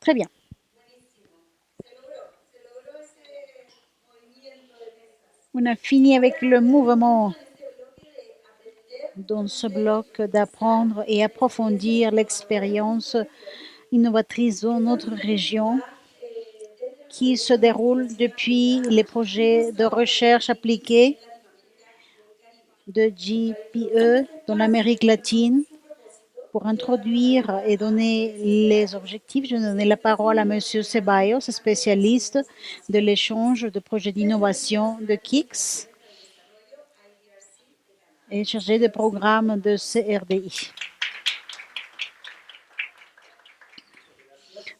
Très bien. On a fini avec le mouvement dans ce bloc d'apprendre et approfondir l'expérience innovatrice dans notre région qui se déroule depuis les projets de recherche appliquée de GPE dans l'Amérique latine. Pour introduire et donner les objectifs, je vais donner la parole à M. Ceballos, spécialiste de l'échange de projets d'innovation de KICS et chargé de programme de CRDI.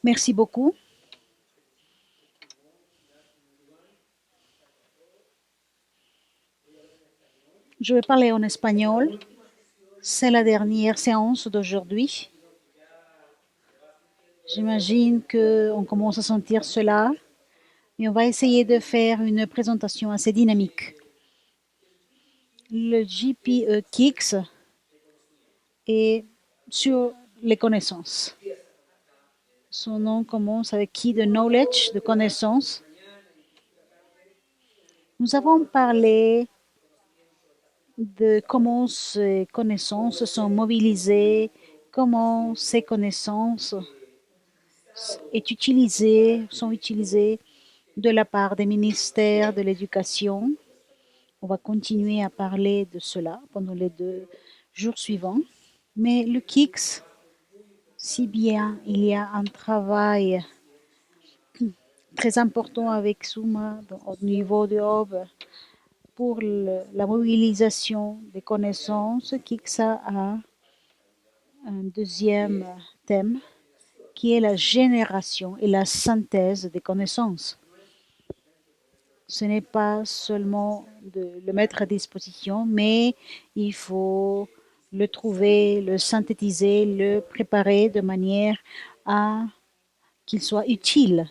Merci beaucoup. Je vais parler en espagnol. C'est la dernière séance d'aujourd'hui. J'imagine qu'on commence à sentir cela, mais on va essayer de faire une présentation assez dynamique. Le GPE KICS est sur les connaissances. Son nom commence avec Key de Knowledge, de connaissances. Nous avons parlé de comment ces connaissances sont mobilisées, comment ces connaissances sont utilisées de la part des ministères de l'Éducation. On va continuer à parler de cela pendant les 2 jours suivants. Mais le KICS, si bien il y a un travail très important avec Suma au niveau de Hub pour la mobilisation des connaissances, KICSA a un deuxième thème qui est la génération et la synthèse des connaissances. Ce n'est pas seulement de le mettre à disposition, mais il faut le trouver, le synthétiser, le préparer de manière à qu'il soit utile.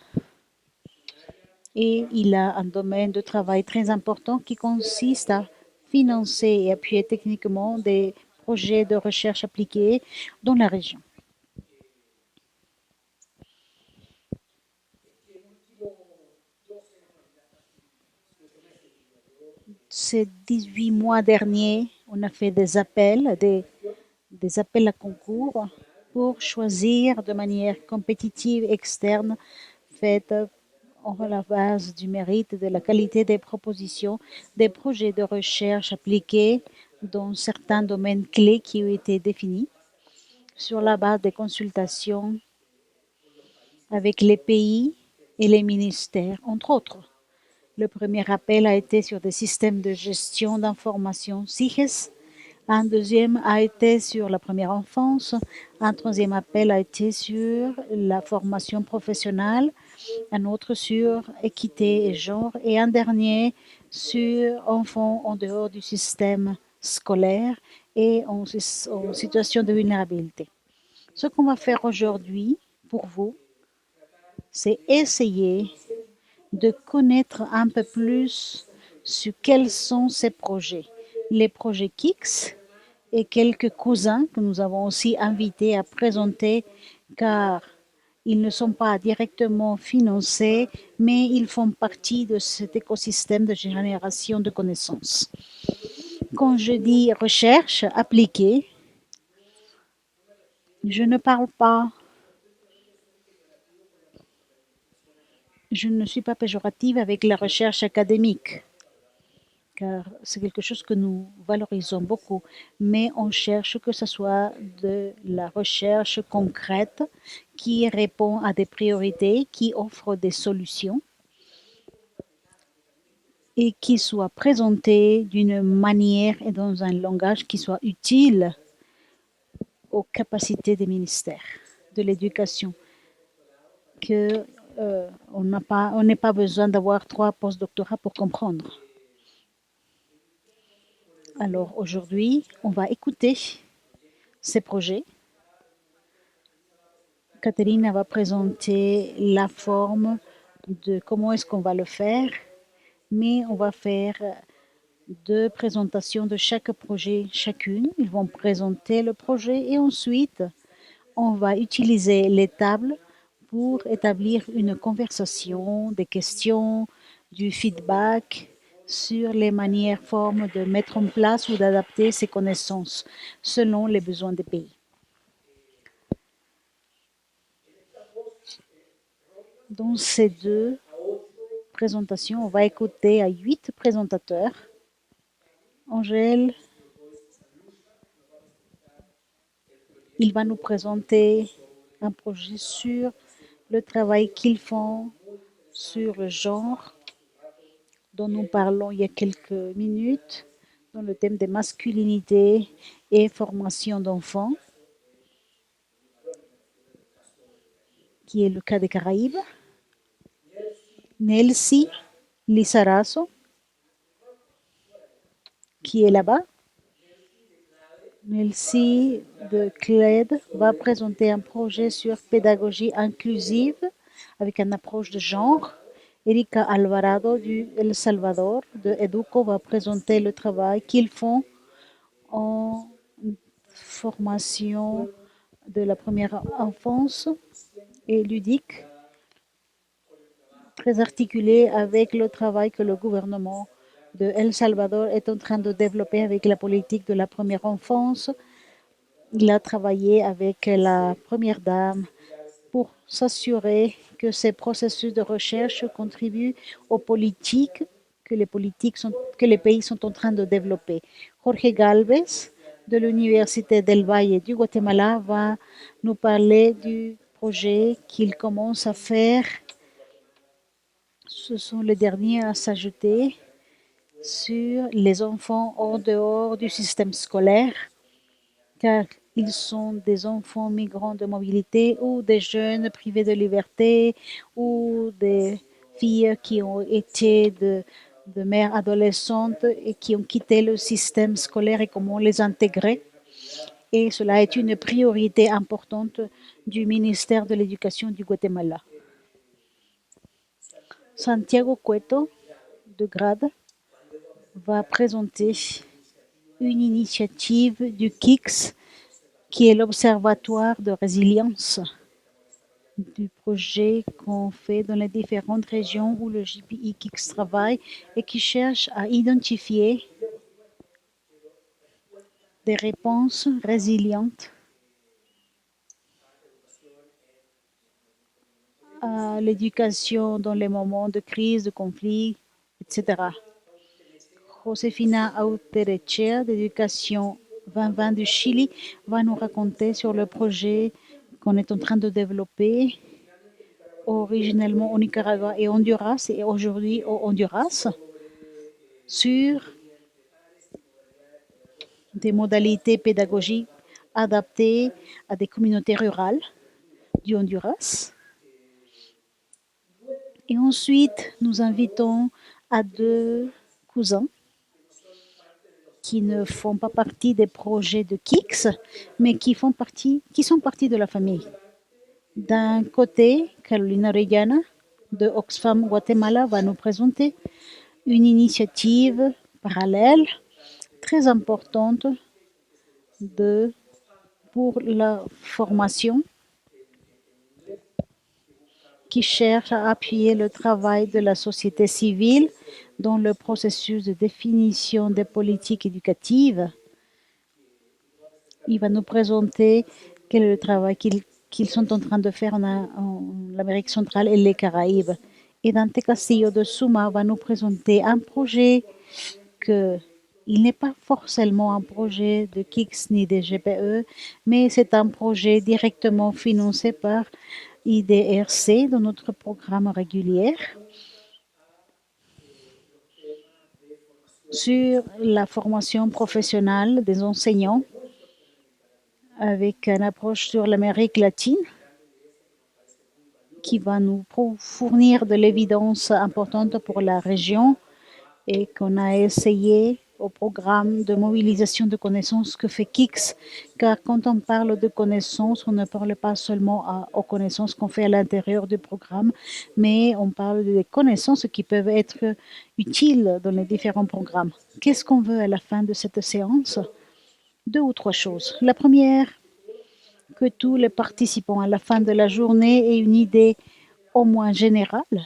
Et il a un domaine de travail très important qui consiste à financer et appuyer techniquement des projets de recherche appliqués dans la région. Ces 18 mois derniers, on a fait des appels à concours pour choisir de manière compétitive externe, faite à la base du mérite, de la qualité des propositions, des projets de recherche appliqués dans certains domaines clés qui ont été définis sur la base des consultations avec les pays et les ministères, entre autres. Le premier appel a été sur des systèmes de gestion d'information SIGES. Un deuxième a été sur la première enfance. Un troisième appel a été sur la formation professionnelle. Un autre sur équité et genre. Et un dernier sur enfants en dehors du système scolaire et en situation de vulnérabilité. Ce qu'on va faire aujourd'hui pour vous, c'est essayer de connaître un peu plus sur quels sont ces projets. Les projets KICS et quelques cousins que nous avons aussi invités à présenter car ils ne sont pas directement financés, mais ils font partie de cet écosystème de génération de connaissances. Quand je dis recherche appliquée, je ne parle pas, je ne suis pas péjorative avec la recherche académique, car c'est quelque chose que nous valorisons beaucoup, mais on cherche que ce soit de la recherche concrète qui répond à des priorités, qui offre des solutions et qui soit présentée d'une manière et dans un langage qui soit utile aux capacités des ministères de l'éducation, que on n'est pas besoin d'avoir 3 postdoctorats pour comprendre. Alors aujourd'hui, on va écouter ces projets. Caterina va présenter la forme de comment est-ce qu'on va le faire, mais on va faire 2 présentations de chaque projet chacune. Ils vont présenter le projet et ensuite, on va utiliser les tables pour établir une conversation, des questions, du feedback sur les manières, formes de mettre en place ou d'adapter ces connaissances selon les besoins des pays. Dans ces deux présentations, on va écouter à 8 présentateurs. Angèle, il va nous présenter un projet sur le travail qu'ils font sur le genre dont nous parlons il y a quelques minutes, dans le thème des masculinités et formation d'enfants, qui est le cas des Caraïbes. Nelsie Lizarazo, qui est là-bas. Nelsie de CLED va présenter un projet sur pédagogie inclusive avec une approche de genre. Erika Alvarado du El Salvador de Educo va présenter le travail qu'ils font en formation de la première enfance et ludique, très articulé avec le travail que le gouvernement de El Salvador est en train de développer avec la politique de la première enfance. Il a travaillé avec la première dame pour s'assurer que ces processus de recherche contribuent aux politiques que les pays sont en train de développer. Jorge Galvez, de l'Université del Valle du Guatemala, va nous parler du projet qu'il commence à faire. Ce sont les derniers à s'ajouter sur les enfants en dehors du système scolaire, car ils sont des enfants migrants de mobilité ou des jeunes privés de liberté ou des filles qui ont été de mères adolescentes et qui ont quitté le système scolaire et comment les intégrer. Et cela est une priorité importante du ministère de l'Éducation du Guatemala. Santiago Cueto, de GRAD, va présenter une initiative du KICS, qui est l'Observatoire de résilience du projet qu'on fait dans les différentes régions où le JPI KICS travaille et qui cherche à identifier des réponses résilientes à l'éducation dans les moments de crise, de conflit, etc. Josefina Auterechea, d'éducation 2020 du Chili, va nous raconter sur le projet qu'on est en train de développer originellement au Nicaragua et Honduras et aujourd'hui au Honduras sur des modalités pédagogiques adaptées à des communautés rurales du Honduras. Et ensuite, nous invitons à deux cousins qui ne font pas partie des projets de KICS, mais qui sont partie de la famille. D'un côté, Carolina Orellana de Oxfam Guatemala va nous présenter une initiative parallèle très importante pour la formation qui cherche à appuyer le travail de la société civile dans le processus de définition des politiques éducatives. Il va nous présenter quel est le travail qu'ils sont en train de faire en Amérique centrale et les Caraïbes. Et Dante Castillo de Suma va nous présenter un projet il n'est pas forcément un projet de KICS ni de GPE, mais c'est un projet directement financé par IDRC dans notre programme régulier sur la formation professionnelle des enseignants avec une approche sur l'Amérique latine qui va nous fournir de l'évidence importante pour la région et qu'on a essayé au programme de mobilisation de connaissances que fait KICS, car quand on parle de connaissances, on ne parle pas seulement aux connaissances qu'on fait à l'intérieur du programme, mais on parle des connaissances qui peuvent être utiles dans les différents programmes. Qu'est-ce qu'on veut à la fin de cette séance? Deux ou trois choses. La première, que tous les participants à la fin de la journée aient une idée au moins générale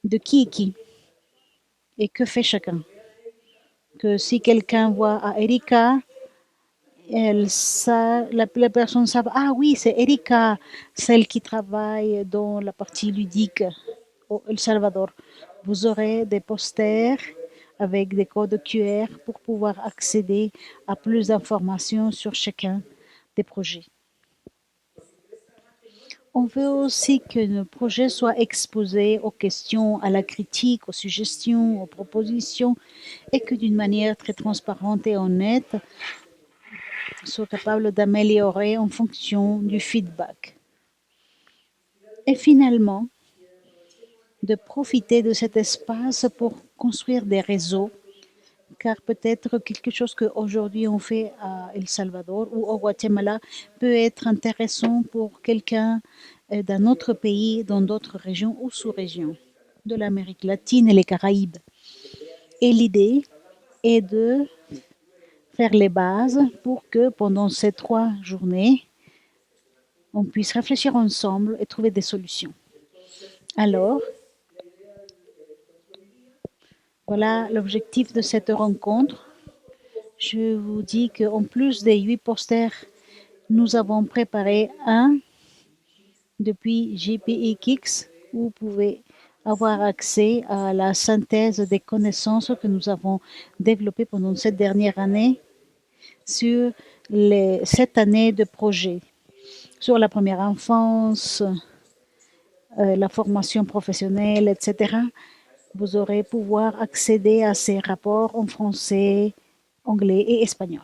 de qui est qui et que fait chacun. Que si quelqu'un voit à Erika, la personne sait, ah oui, c'est Erika, celle qui travaille dans la partie ludique au El Salvador. Vous aurez des posters avec des codes QR pour pouvoir accéder à plus d'informations sur chacun des projets. On veut aussi que nos projets soient exposés aux questions, à la critique, aux suggestions, aux propositions et que d'une manière très transparente et honnête, soient capables d'améliorer en fonction du feedback. Et finalement, de profiter de cet espace pour construire des réseaux, car peut-être quelque chose qu'aujourd'hui on fait à El Salvador ou au Guatemala peut être intéressant pour quelqu'un d'un autre pays, dans d'autres régions ou sous-régions de l'Amérique latine et les Caraïbes. Et l'idée est de faire les bases pour que pendant ces 3 journées, on puisse réfléchir ensemble et trouver des solutions. Alors, voilà l'objectif de cette rencontre. Je vous dis qu'en plus des 8 posters, nous avons préparé un depuis GPX où vous pouvez avoir accès à la synthèse des connaissances que nous avons développées pendant cette dernière année sur les 7 années de projet, sur la première enfance, la formation professionnelle, etc. Vous aurez pouvoir accéder à ces rapports en français, anglais et espagnol.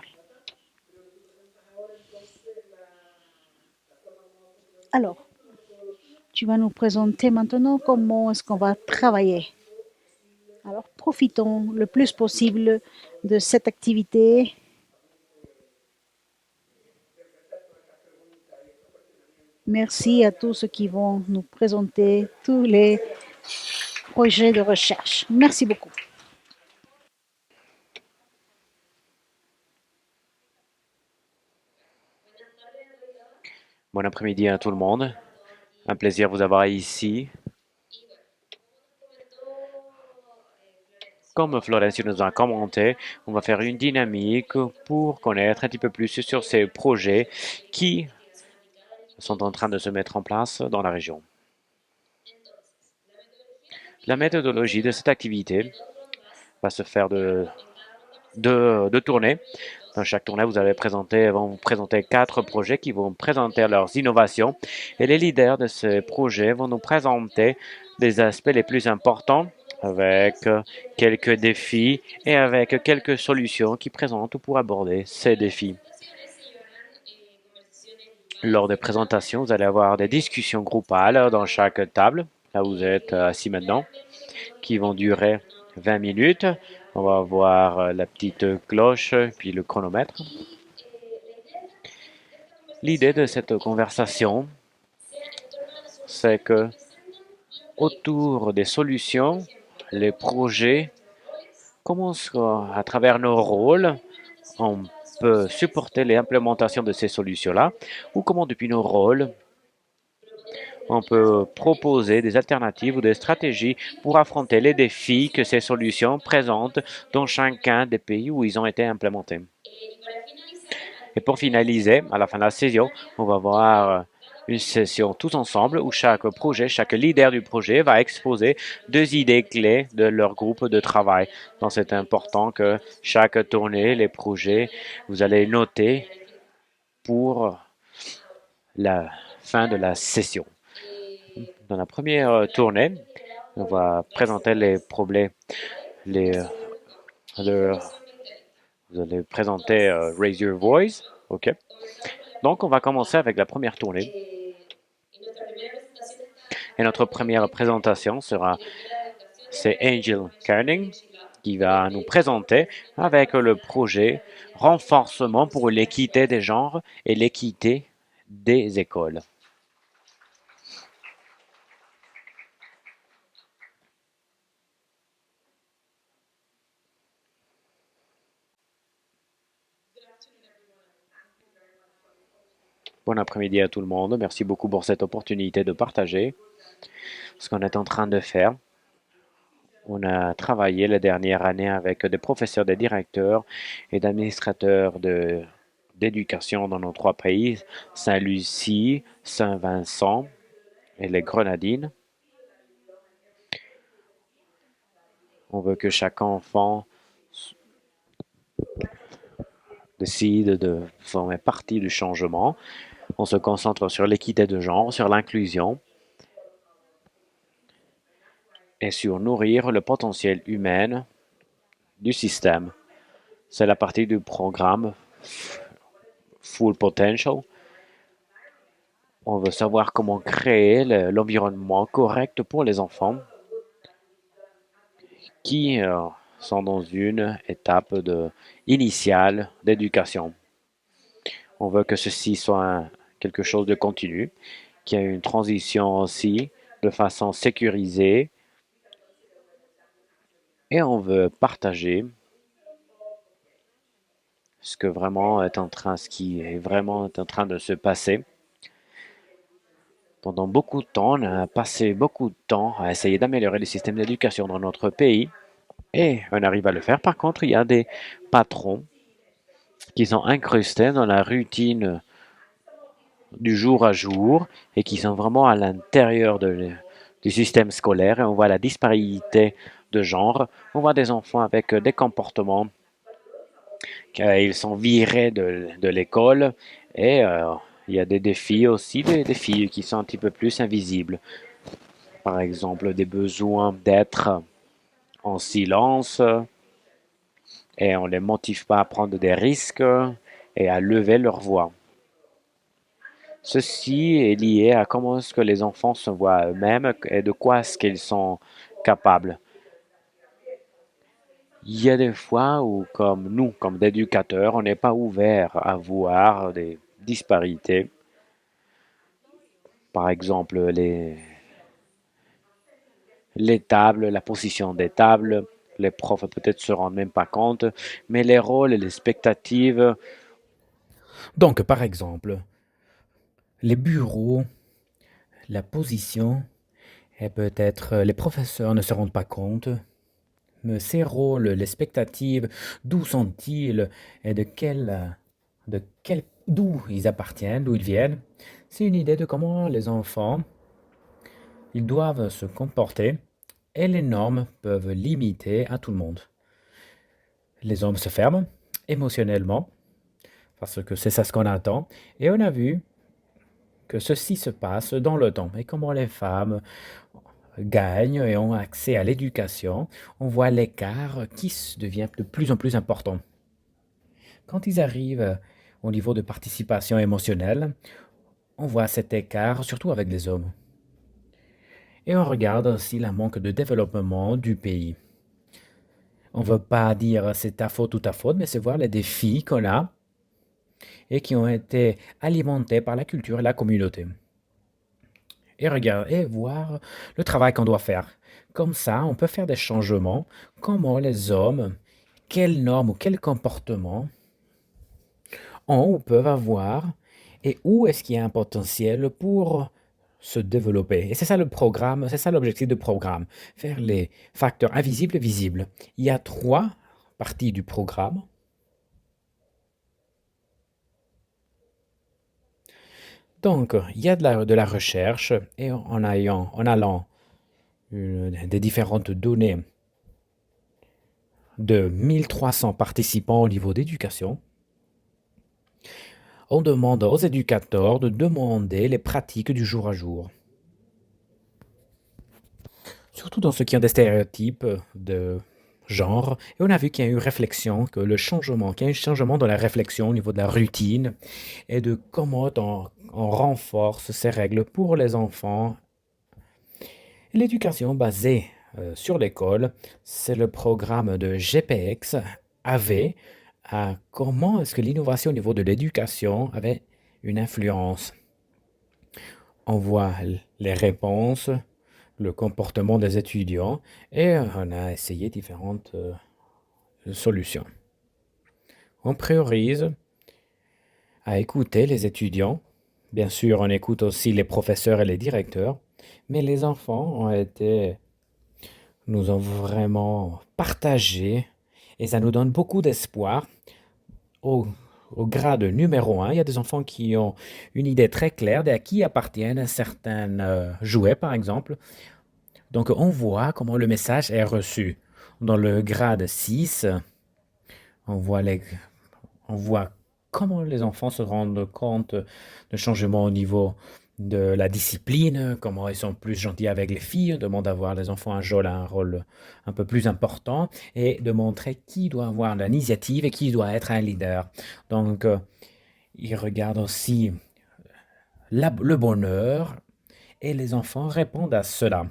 Alors, tu vas nous présenter maintenant comment est-ce qu'on va travailler. Alors, profitons le plus possible de cette activité. Merci à tous ceux qui vont nous présenter tous les projets de recherche. Merci beaucoup. Bon après-midi à tout le monde. Un plaisir de vous avoir ici. Comme Florencio nous a commenté, on va faire une dynamique pour connaître un petit peu plus sur ces projets qui sont en train de se mettre en place dans la région. La méthodologie de cette activité va se faire de tournées. Dans chaque tournée, vont vous présenter 4 projets qui vont présenter leurs innovations. Et les leaders de ces projets vont nous présenter les aspects les plus importants avec quelques défis et avec quelques solutions qu'ils présentent pour aborder ces défis. Lors des présentations, vous allez avoir des discussions groupales dans chaque table, là où vous êtes assis maintenant, qui vont durer 20 minutes. On va voir la petite cloche, puis le chronomètre. L'idée de cette conversation, c'est que autour des solutions, les projets, comment à travers nos rôles, on peut supporter l'implémentation de ces solutions-là, ou comment depuis nos rôles, on peut proposer des alternatives ou des stratégies pour affronter les défis que ces solutions présentent dans chacun des pays où ils ont été implémentés. Et pour finaliser, à la fin de la session, on va voir une session tous ensemble où chaque projet, chaque leader du projet va exposer 2 idées clés de leur groupe de travail. Donc c'est important que chaque tournée, les projets, vous allez noter pour la fin de la session. Dans la première tournée, on va présenter les problèmes, vous allez présenter Raise Your Voice, ok? Donc on va commencer avec la première tournée. Et notre première présentation c'est Angel Canning qui va nous présenter avec le projet Renforcement pour l'équité des genres et l'équité des écoles. Bon après-midi à tout le monde. Merci beaucoup pour cette opportunité de partager ce qu'on est en train de faire. On a travaillé la dernière année avec des professeurs, des directeurs et d'administrateurs d'éducation dans nos trois pays, Saint-Lucie, Saint-Vincent et les Grenadines. On veut que chaque enfant décide de former partie du changement. On se concentre sur l'équité de genre, sur l'inclusion et sur nourrir le potentiel humain du système. C'est la partie du programme Full Potential. On veut savoir comment créer l'environnement correct pour les enfants qui sont dans une étape initiale d'éducation. On veut que ceci soit quelque chose de continu, qu'il y ait une transition aussi de façon sécurisée et on veut partager ce qui est vraiment en train de se passer. Pendant beaucoup de temps, on a passé beaucoup de temps à essayer d'améliorer le système d'éducation dans notre pays et on arrive à le faire. Par contre, il y a des patrons qui sont incrustés dans la routine du jour à jour et qui sont vraiment à l'intérieur du système scolaire et on voit la disparité de genre. On voit des enfants avec des comportements ils sont virés de l'école et il y a des défis aussi, des défis qui sont un petit peu plus invisibles. Par exemple, des besoins d'être en silence et on ne les motive pas à prendre des risques et à lever leur voix. Ceci est lié à comment est-ce que les enfants se voient eux-mêmes et de quoi est-ce qu'ils sont capables. Il y a des fois où, comme nous, comme éducateurs, on n'est pas ouvert à voir des disparités. Par exemple, les tables, la position des tables, les profs peut-être se rendent même pas compte, mais les rôles et les expectatives, Donc, par exemple, les bureaux, la position, et peut-être les professeurs ne se rendent pas compte, mais ces rôles, les expectatives, d'où sont-ils et d'où ils appartiennent, d'où ils viennent, c'est une idée de comment les enfants, ils doivent se comporter et les normes peuvent limiter à tout le monde. Les hommes se ferment émotionnellement parce que c'est ça ce qu'on attend et on a vu que ceci se passe dans le temps et comment les femmes gagnent et ont accès à l'éducation, on voit l'écart qui devient de plus en plus important. Quand ils arrivent au niveau de participation émotionnelle, on voit cet écart surtout avec les hommes. Et on regarde aussi le manque de développement du pays. On ne veut pas dire c'est ta faute ou ta faute, mais c'est voir les défis qu'on a et qui ont été alimentés par la culture et la communauté. Et regarder et voir le travail qu'on doit faire. Comme ça, on peut faire des changements. Comment les hommes, quelles normes ou quels comportements ont ou peuvent avoir et où est-ce qu'il y a un potentiel pour se développer. Et c'est ça le programme, c'est ça l'objectif du programme, faire les facteurs invisibles visibles. Il y a trois parties du programme. Donc, il y a de la recherche et en allant des différentes données de 1300 participants au niveau d'éducation, on demande aux éducateurs de demander les pratiques du jour à jour. Surtout dans ce qui est des stéréotypes de genre. Et on a vu qu'il y a eu réflexion, qu'il y a eu un changement dans la réflexion au niveau de la routine et de comment on renforce ces règles pour les enfants. L'éducation basée sur l'école, c'est le programme de GPX avait à comment est-ce que l'innovation au niveau de l'éducation avait une influence. On voit les réponses, le comportement des étudiants et on a essayé différentes solutions. On priorise à écouter les étudiants Bien sûr, on écoute aussi les professeurs et les directeurs, mais les enfants nous ont vraiment partagé et ça nous donne beaucoup d'espoir. Au, au grade numéro un, il y a des enfants qui ont une idée très claire de à qui appartiennent certains jouets, par exemple. Donc, on voit comment le message est reçu. Dans le grade 6, on voit on voit comment les enfants se rendent compte de changements au niveau de la discipline, comment ils sont plus gentils avec les filles, on demande d'avoir les enfants un rôle un peu plus important et de montrer qui doit avoir l'initiative et qui doit être un leader. Donc, ils regardent aussi le bonheur et les enfants répondent à cela.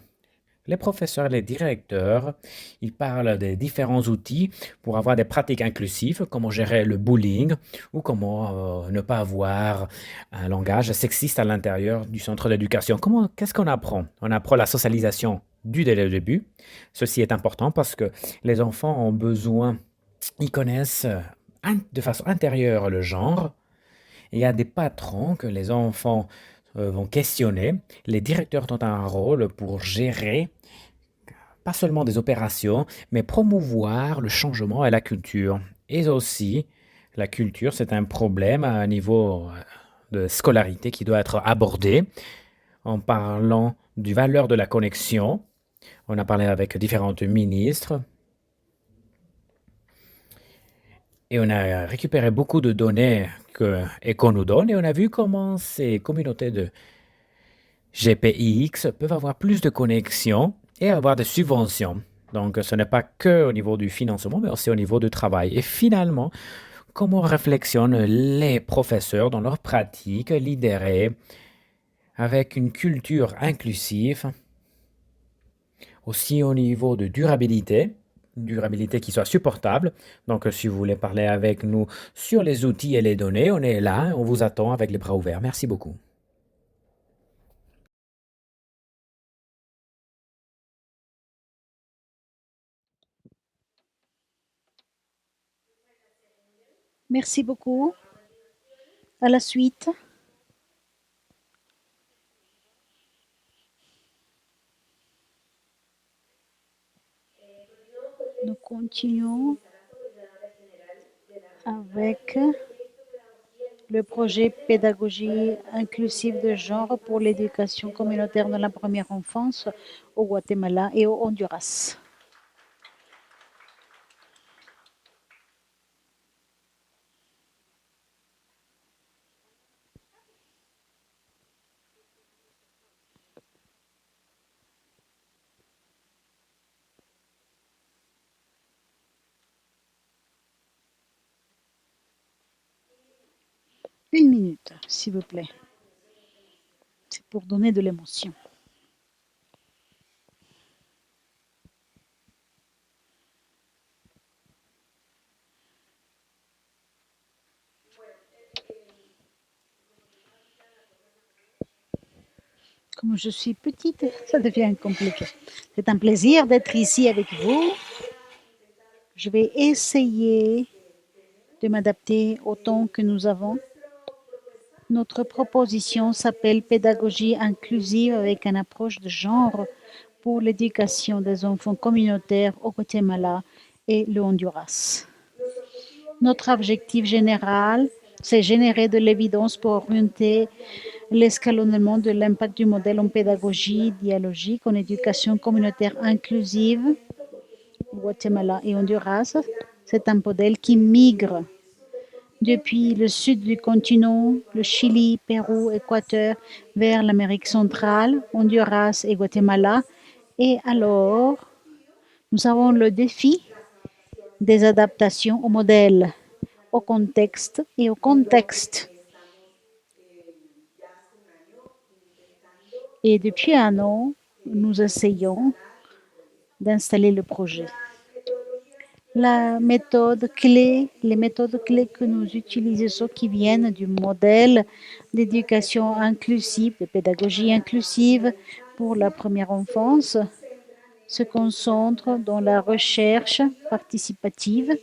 Les professeurs et les directeurs, ils parlent des différents outils pour avoir des pratiques inclusives, comment gérer le bullying ou comment ne pas avoir un langage sexiste à l'intérieur du centre d'éducation. Qu'est-ce qu'on apprend? On apprend la socialisation dès le début. Ceci est important parce que les enfants ont besoin, ils connaissent de façon intérieure le genre. Il y a des patrons que les enfants vont questionner. Les directeurs ont un rôle pour gérer pas seulement des opérations, mais promouvoir le changement et la culture. Et aussi, la culture, c'est un problème à un niveau de scolarité qui doit être abordé en parlant du valeur de la connexion. On a parlé avec différents ministres et on a récupéré beaucoup de données et qu'on nous donne et on a vu comment ces communautés de GPIX peuvent avoir plus de connexions et avoir des subventions. Donc, ce n'est pas que au niveau du financement, mais aussi au niveau du travail. Et finalement, comment réflexionnent les professeurs dans leur pratique lidérée avec une culture inclusive, aussi au niveau de durabilité qui soit supportable. Donc, si vous voulez parler avec nous sur les outils et les données, on est là, on vous attend avec les bras ouverts. Merci beaucoup. Merci beaucoup. À la suite. Nous continuons avec le projet pédagogie inclusive de genre pour l'éducation communautaire dans la première enfance au Guatemala et au Honduras. Une minute, s'il vous plaît. C'est pour donner de l'émotion. Comme je suis petite, ça devient compliqué. C'est un plaisir d'être ici avec vous. Je vais essayer de m'adapter au temps que nous avons. Notre proposition s'appelle pédagogie inclusive avec une approche de genre pour l'éducation des enfants communautaires au Guatemala et le Honduras. Notre objectif général, c'est générer de l'évidence pour orienter l'escalonnement de l'impact du modèle en pédagogie dialogique, en éducation communautaire inclusive au Guatemala et Honduras. C'est un modèle qui migre depuis le sud du continent, le Chili, Pérou, Équateur, vers l'Amérique centrale, Honduras et Guatemala. Et alors, nous avons le défi des adaptations au modèle, au contexte et au contexte. Et depuis un an, nous essayons d'installer le projet. Les méthodes clés que nous utilisons qui viennent du modèle d'éducation inclusive, de pédagogie inclusive pour la première enfance, se concentrent dans la recherche participative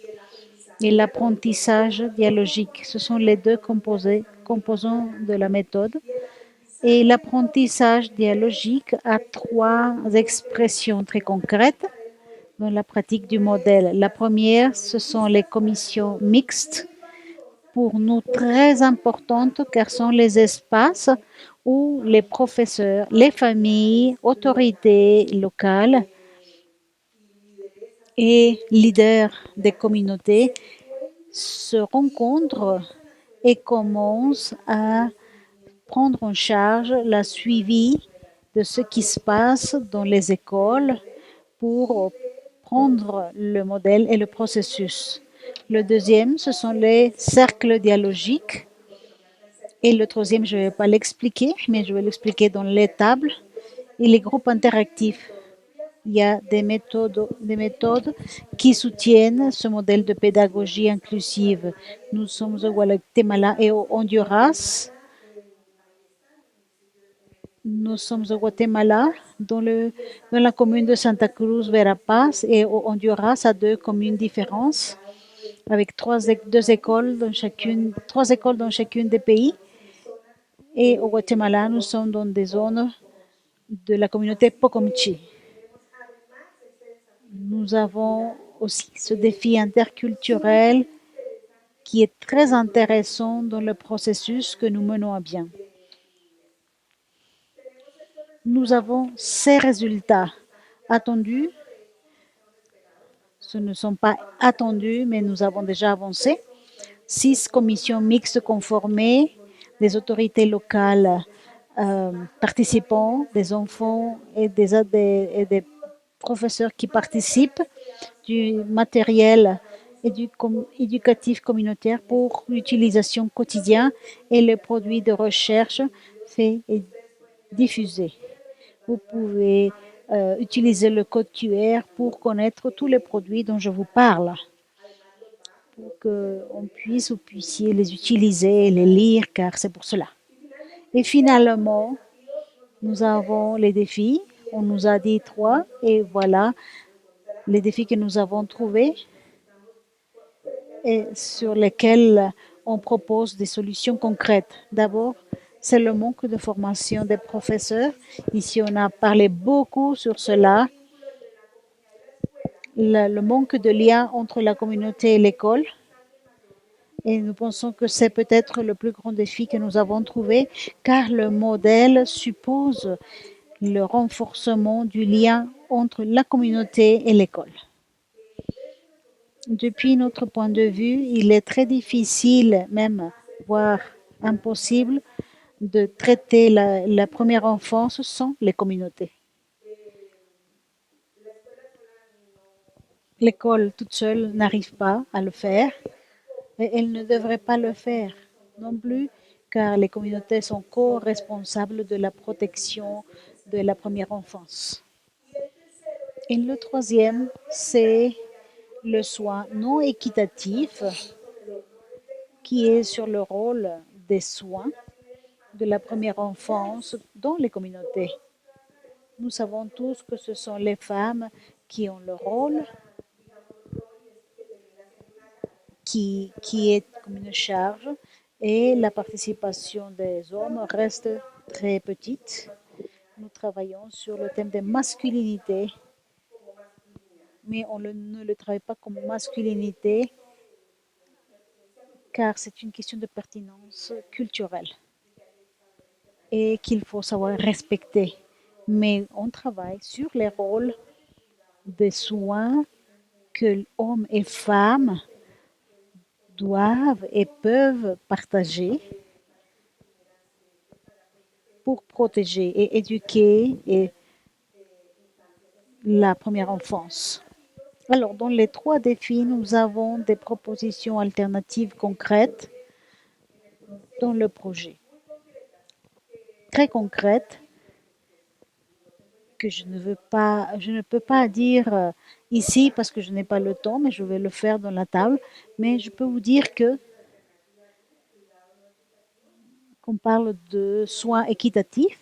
et l'apprentissage dialogique. Ce sont les deux composés composants de la méthode. Et l'apprentissage dialogique a trois expressions très concrètes dans la pratique du modèle. La première, ce sont les commissions mixtes, pour nous très importantes car ce sont les espaces où les professeurs, les familles, autorités locales et leaders des communautés se rencontrent et commencent à prendre en charge la suivi de ce qui se passe dans les écoles pour prendre le modèle et le processus. Le deuxième, ce sont les cercles dialogiques. Et le troisième, je ne vais pas l'expliquer, mais je vais l'expliquer dans les tables et les groupes interactifs. Il y a des méthodes qui soutiennent ce modèle de pédagogie inclusive. Nous sommes au Guatemala et au Honduras. Nous sommes au Guatemala, dans la commune de Santa Cruz, Verapaz, et au Honduras, à deux communes différentes, avec trois écoles dans chacune des pays. Et au Guatemala, nous sommes dans des zones de la communauté Pocomchi. Nous avons aussi ce défi interculturel qui est très intéressant dans le processus que nous menons à bien. Nous avons ces résultats attendus. Ce ne sont pas attendus, mais nous avons déjà avancé. 6 commissions mixtes conformées, des autorités locales participants, des enfants et des professeurs qui participent, du matériel éducatif communautaire pour l'utilisation quotidienne et les produits de recherche faits et diffusés. Vous pouvez utiliser le code QR pour connaître tous les produits dont je vous parle, pour que vous puissiez les utiliser et les lire, car c'est pour cela. Et finalement, nous avons les défis. On nous a dit 3, et voilà les défis que nous avons trouvés et sur lesquels on propose des solutions concrètes. D'abord, c'est le manque de formation des professeurs. Ici, on a parlé beaucoup sur cela. Le manque de lien entre la communauté et l'école. Et nous pensons que c'est peut-être le plus grand défi que nous avons trouvé, car le modèle suppose le renforcement du lien entre la communauté et l'école. Depuis notre point de vue, il est très difficile, même voire impossible, de traiter la première enfance sans les communautés. L'école toute seule n'arrive pas à le faire et elle ne devrait pas le faire non plus, car les communautés sont co-responsables de la protection de la première enfance. Et le troisième, c'est le soin non équitatif qui est sur le rôle des soins de la première enfance dans les communautés. Nous savons tous que ce sont les femmes qui ont le rôle, qui est comme une charge, et la participation des hommes reste très petite. Nous travaillons sur le thème des masculinités, mais on ne le travaille pas comme masculinité, car c'est une question de pertinence culturelle et qu'il faut savoir respecter. Mais on travaille sur les rôles des soins que hommes et femmes doivent et peuvent partager pour protéger et éduquer la première enfance. Alors, dans les 3 défis, nous avons des propositions alternatives concrètes dans le projet. Très concrètes que je ne peux pas dire ici parce que je n'ai pas le temps, mais je vais le faire dans la table. Mais je peux vous dire qu'on parle de soins équitatifs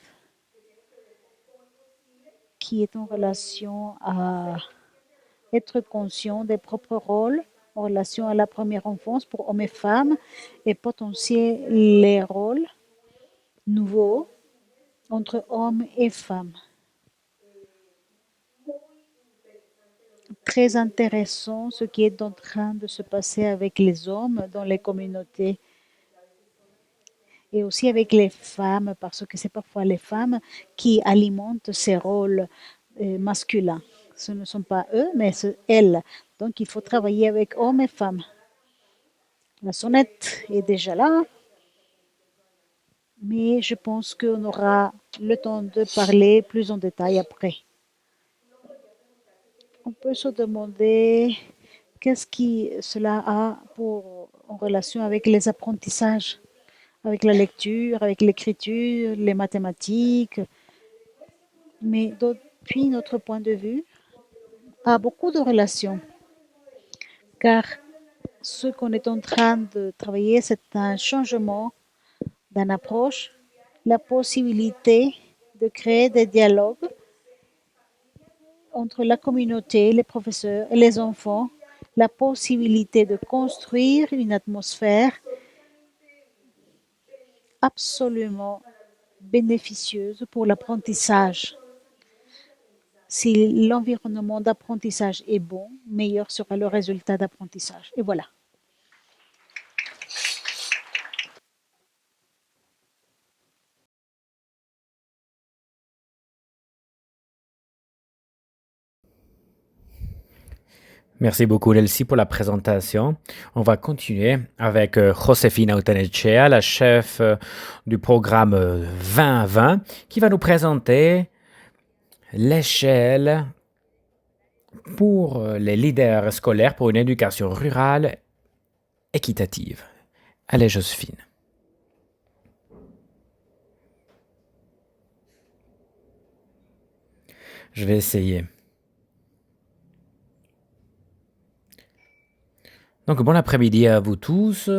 qui est en relation à être conscient des propres rôles en relation à la première enfance pour hommes et femmes et potentier les rôles nouveaux entre hommes et femmes. Très intéressant ce qui est en train de se passer avec les hommes dans les communautés et aussi avec les femmes, parce que c'est parfois les femmes qui alimentent ces rôles masculins. Ce ne sont pas eux, mais c'est elles. Donc il faut travailler avec hommes et femmes. La sonnette est déjà là, mais je pense qu'on aura le temps de parler plus en détail après. On peut se demander qu'est-ce que cela a en relation avec les apprentissages, avec la lecture, avec l'écriture, les mathématiques. Mais depuis notre point de vue, a beaucoup de relations, car ce qu'on est en train de travailler, c'est un changement d'une approche, la possibilité de créer des dialogues entre la communauté, les professeurs et les enfants, la possibilité de construire une atmosphère absolument bénéficieuse pour l'apprentissage. Si l'environnement d'apprentissage est bon, meilleur sera le résultat d'apprentissage. Et voilà. Merci beaucoup, Elsie, pour la présentation. On va continuer avec Josefina Utenechea, la chef du programme 2020, qui va nous présenter l'échelle pour les leaders scolaires pour une éducation rurale équitative. Allez, Joséphine. Je vais essayer. Donc, bon après-midi à vous tous.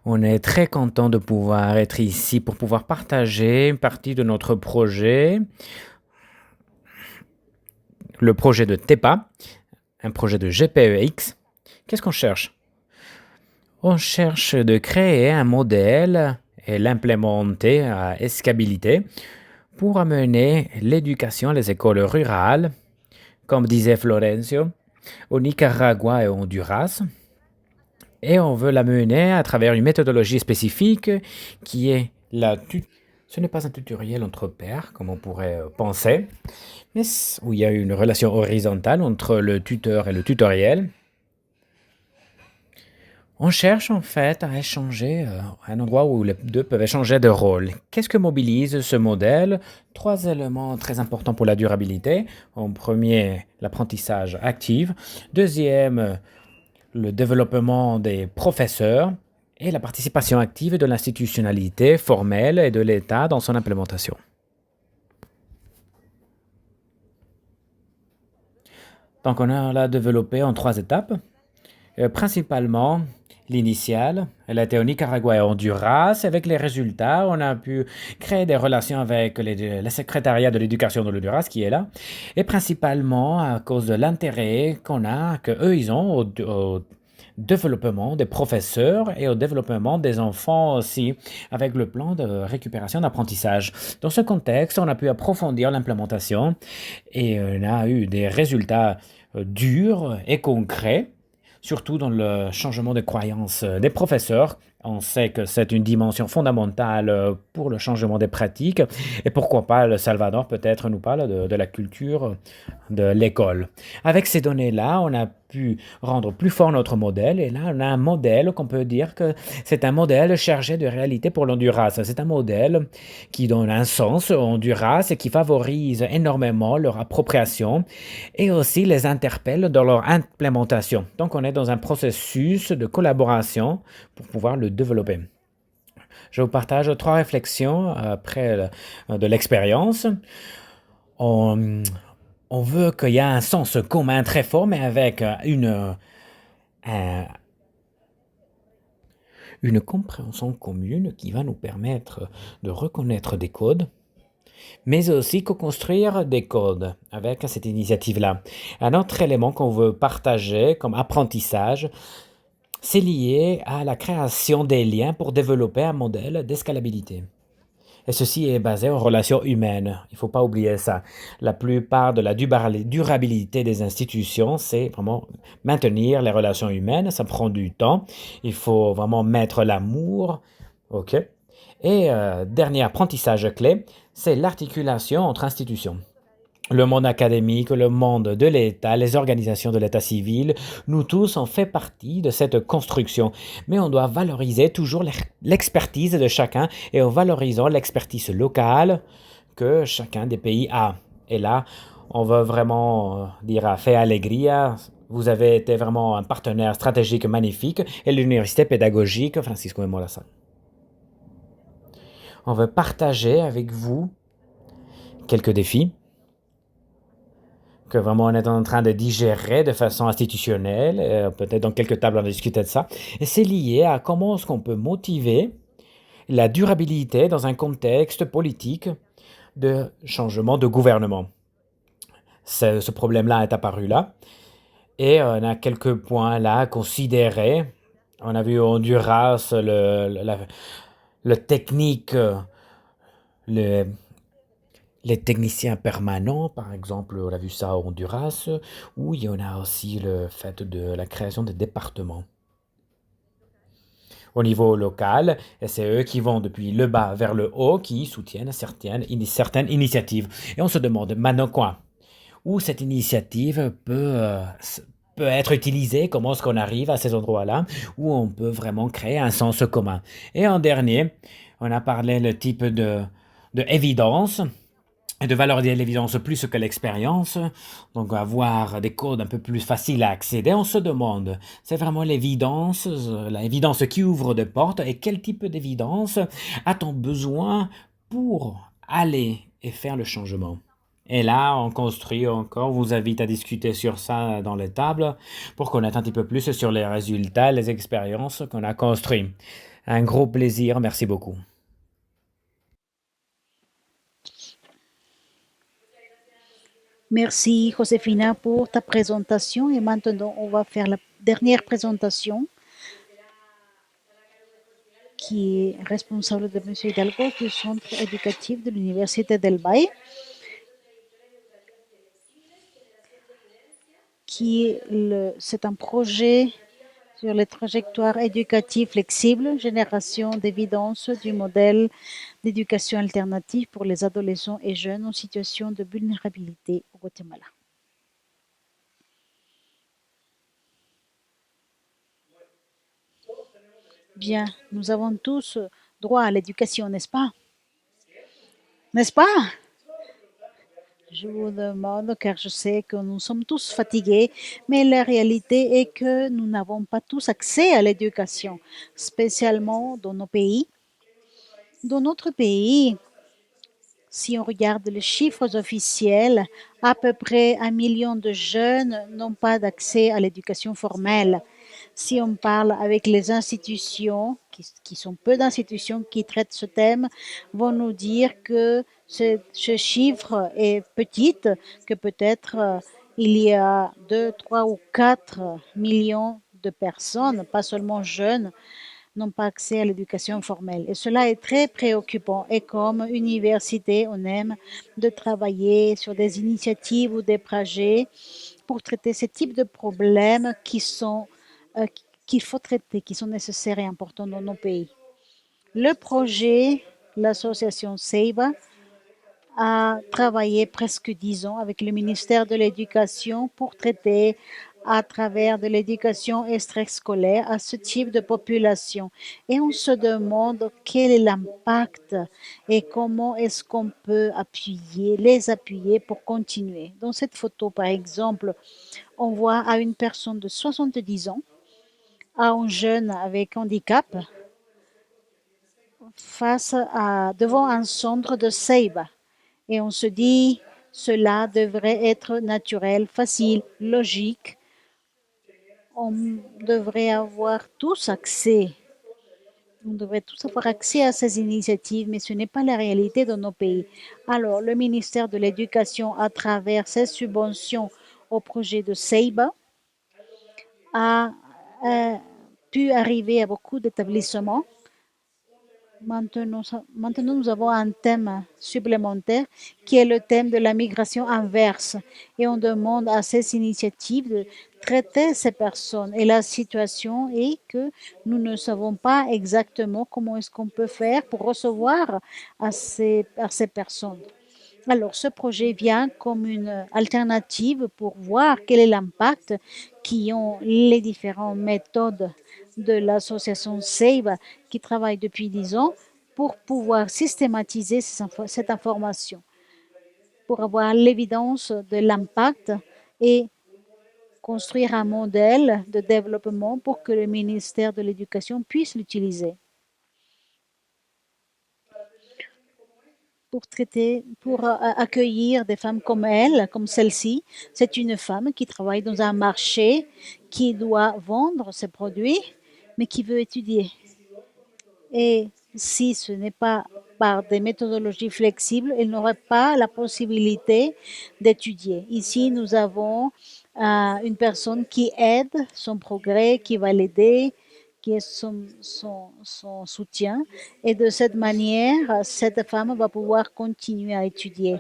On est très content de pouvoir être ici pour pouvoir partager une partie de notre projet, le projet de TEPA, un projet de GPEX. Qu'est-ce qu'on cherche? On cherche de créer un modèle et l'implémenter à escalabilité pour amener l'éducation à les écoles rurales, comme disait Florencio, au Nicaragua et au Honduras. Et on veut l'amener à travers une méthodologie spécifique qui est ce n'est pas un tutoriel entre pairs, comme on pourrait penser, mais où il y a une relation horizontale entre le tuteur et le tutoriel. On cherche en fait à échanger, un endroit où les deux peuvent échanger de rôle. Qu'est-ce que mobilise ce modèle? 3 éléments très importants pour la durabilité. En premier, l'apprentissage actif. Deuxième, le développement des professeurs et la participation active de l'institutionnalité formelle et de l'État dans son implémentation. Donc on l'a développé en 3 étapes. Principalement, l'initiale, elle a été au Nicaragua et au Honduras. Avec les résultats, on a pu créer des relations avec le secrétariat de l'éducation de l'Honduras qui est là. Et principalement à cause de l'intérêt qu'eux ils ont au développement des professeurs et au développement des enfants aussi, avec le plan de récupération d'apprentissage. Dans ce contexte, on a pu approfondir l'implémentation et on a eu des résultats durs et concrets, surtout dans le changement de croyances des professeurs. On sait que c'est une dimension fondamentale pour le changement des pratiques. Et pourquoi pas, le Salvador peut-être nous parle de la culture de l'école. Avec ces données-là, on a pu rendre plus fort notre modèle. Et là, on a un modèle qu'on peut dire que c'est un modèle chargé de réalité pour l'Honduras. C'est un modèle qui donne un sens au Honduras et qui favorise énormément leur appropriation et aussi les interpelle dans leur implémentation. Donc, on est dans un processus de collaboration pour pouvoir le développer. Je vous partage 3 réflexions après de l'expérience. On veut qu'il y ait un sens commun très fort, mais avec une compréhension commune qui va nous permettre de reconnaître des codes mais aussi co-construire des codes avec cette initiative-là. Un autre élément qu'on veut partager comme apprentissage, c'est lié à la création des liens pour développer un modèle d'escalabilité. Et ceci est basé en relations humaines. Il ne faut pas oublier ça. La plupart de la durabilité des institutions, c'est vraiment maintenir les relations humaines. Ça prend du temps. Il faut vraiment mettre l'amour. OK. Et dernier apprentissage clé, c'est l'articulation entre institutions. Le monde académique, le monde de l'État, les organisations de l'État civil, nous tous on fait partie de cette construction. Mais on doit valoriser toujours l'expertise de chacun et en valorisant l'expertise locale que chacun des pays a. Et là, on veut vraiment dire à Fe Alegria, vous avez été vraiment un partenaire stratégique magnifique et l'université pédagogique Francisco de Morazán. On veut partager avec vous quelques défis que vraiment on est en train de digérer de façon institutionnelle. Peut-être dans quelques tables on va discuter de ça. Et c'est lié à comment est-ce qu'on peut motiver la durabilité dans un contexte politique de changement de gouvernement. Ce problème-là est apparu là. Et on a quelques points là à considérer. On a vu Honduras, le technique, le, les techniciens permanents, par exemple, on a vu ça à Honduras, où il y en a aussi le fait de la création des départements. Au niveau local, et c'est eux qui vont depuis le bas vers le haut, qui soutiennent certaines initiatives. Et on se demande maintenant quoi? Où cette initiative peut être utilisée, comment est-ce qu'on arrive à ces endroits-là, où on peut vraiment créer un sens commun. Et en dernier, on a parlé le type de évidence, et de valoriser l'évidence plus que l'expérience, donc avoir des codes un peu plus faciles à accéder, on se demande, c'est vraiment l'évidence qui ouvre des portes, et quel type d'évidence a-t-on besoin pour aller et faire le changement? Et là, on construit encore, on vous invite à discuter sur ça dans les tables pour connaître un petit peu plus sur les résultats, les expériences qu'on a construites. Un gros plaisir, merci beaucoup. Merci, Josefina, pour ta présentation. Et maintenant, on va faire la dernière présentation qui est responsable de M. Hidalgo du centre éducatif de l'Université del Valle, c'est un projet sur les trajectoires éducatives flexibles, génération d'évidence du modèle d'éducation alternative pour les adolescents et jeunes en situation de vulnérabilité au Guatemala. Bien, nous avons tous droit à l'éducation, n'est-ce pas? N'est-ce pas? Je vous demande, car je sais que nous sommes tous fatigués, mais la réalité est que nous n'avons pas tous accès à l'éducation, spécialement dans nos pays. Dans notre pays, si on regarde les chiffres officiels, à peu près 1 million de jeunes n'ont pas d'accès à l'éducation formelle. Si on parle avec les institutions, qui sont peu d'institutions qui traitent ce thème, vont nous dire que ce chiffre est petit, que peut-être il y a 2, 3 ou 4 millions de personnes, pas seulement jeunes, n'ont pas accès à l'éducation formelle. Et cela est très préoccupant. Et comme université, on aime de travailler sur des initiatives ou des projets pour traiter ce type de problèmes qu'il faut traiter, qui sont nécessaires et importants dans nos pays. Le projet, l'association CEIBA, a travaillé presque 10 ans avec le ministère de l'Éducation pour traiter à travers de l'éducation extrascolaire à ce type de population. Et on se demande quel est l'impact et comment est-ce qu'on peut les appuyer pour continuer. Dans cette photo, par exemple, on voit à une personne de 70 ans, à un jeune avec handicap, devant un centre de CEIBA. Et on se dit, cela devrait être naturel, facile, logique. On devrait avoir tous accès On devrait tous avoir accès à ces initiatives, mais ce n'est pas la réalité dans nos pays. Alors, le ministère de l'Éducation, à travers ses subventions au projet de Seiba, a pu arriver à beaucoup d'établissements. Maintenant, nous avons un thème supplémentaire qui est le thème de la migration inverse. Et on demande à ces initiatives de traiter ces personnes. Et la situation est que nous ne savons pas exactement comment est-ce qu'on peut faire pour recevoir à ces personnes. Alors, ce projet vient comme une alternative pour voir quel est l'impact qui ont les différentes méthodes de l'association SAVE qui travaille depuis 10 ans pour pouvoir systématiser cette information, pour avoir l'évidence de l'impact et construire un modèle de développement pour que le ministère de l'Éducation puisse l'utiliser. Pour accueillir des femmes comme elle, comme celle-ci. C'est une femme qui travaille dans un marché, qui doit vendre ses produits, mais qui veut étudier. Et si ce n'est pas par des méthodologies flexibles, elle n'aurait pas la possibilité d'étudier. Ici, nous avons une personne qui aide son progrès, qui va l'aider, qui est son soutien. Et de cette manière, cette femme va pouvoir continuer à étudier.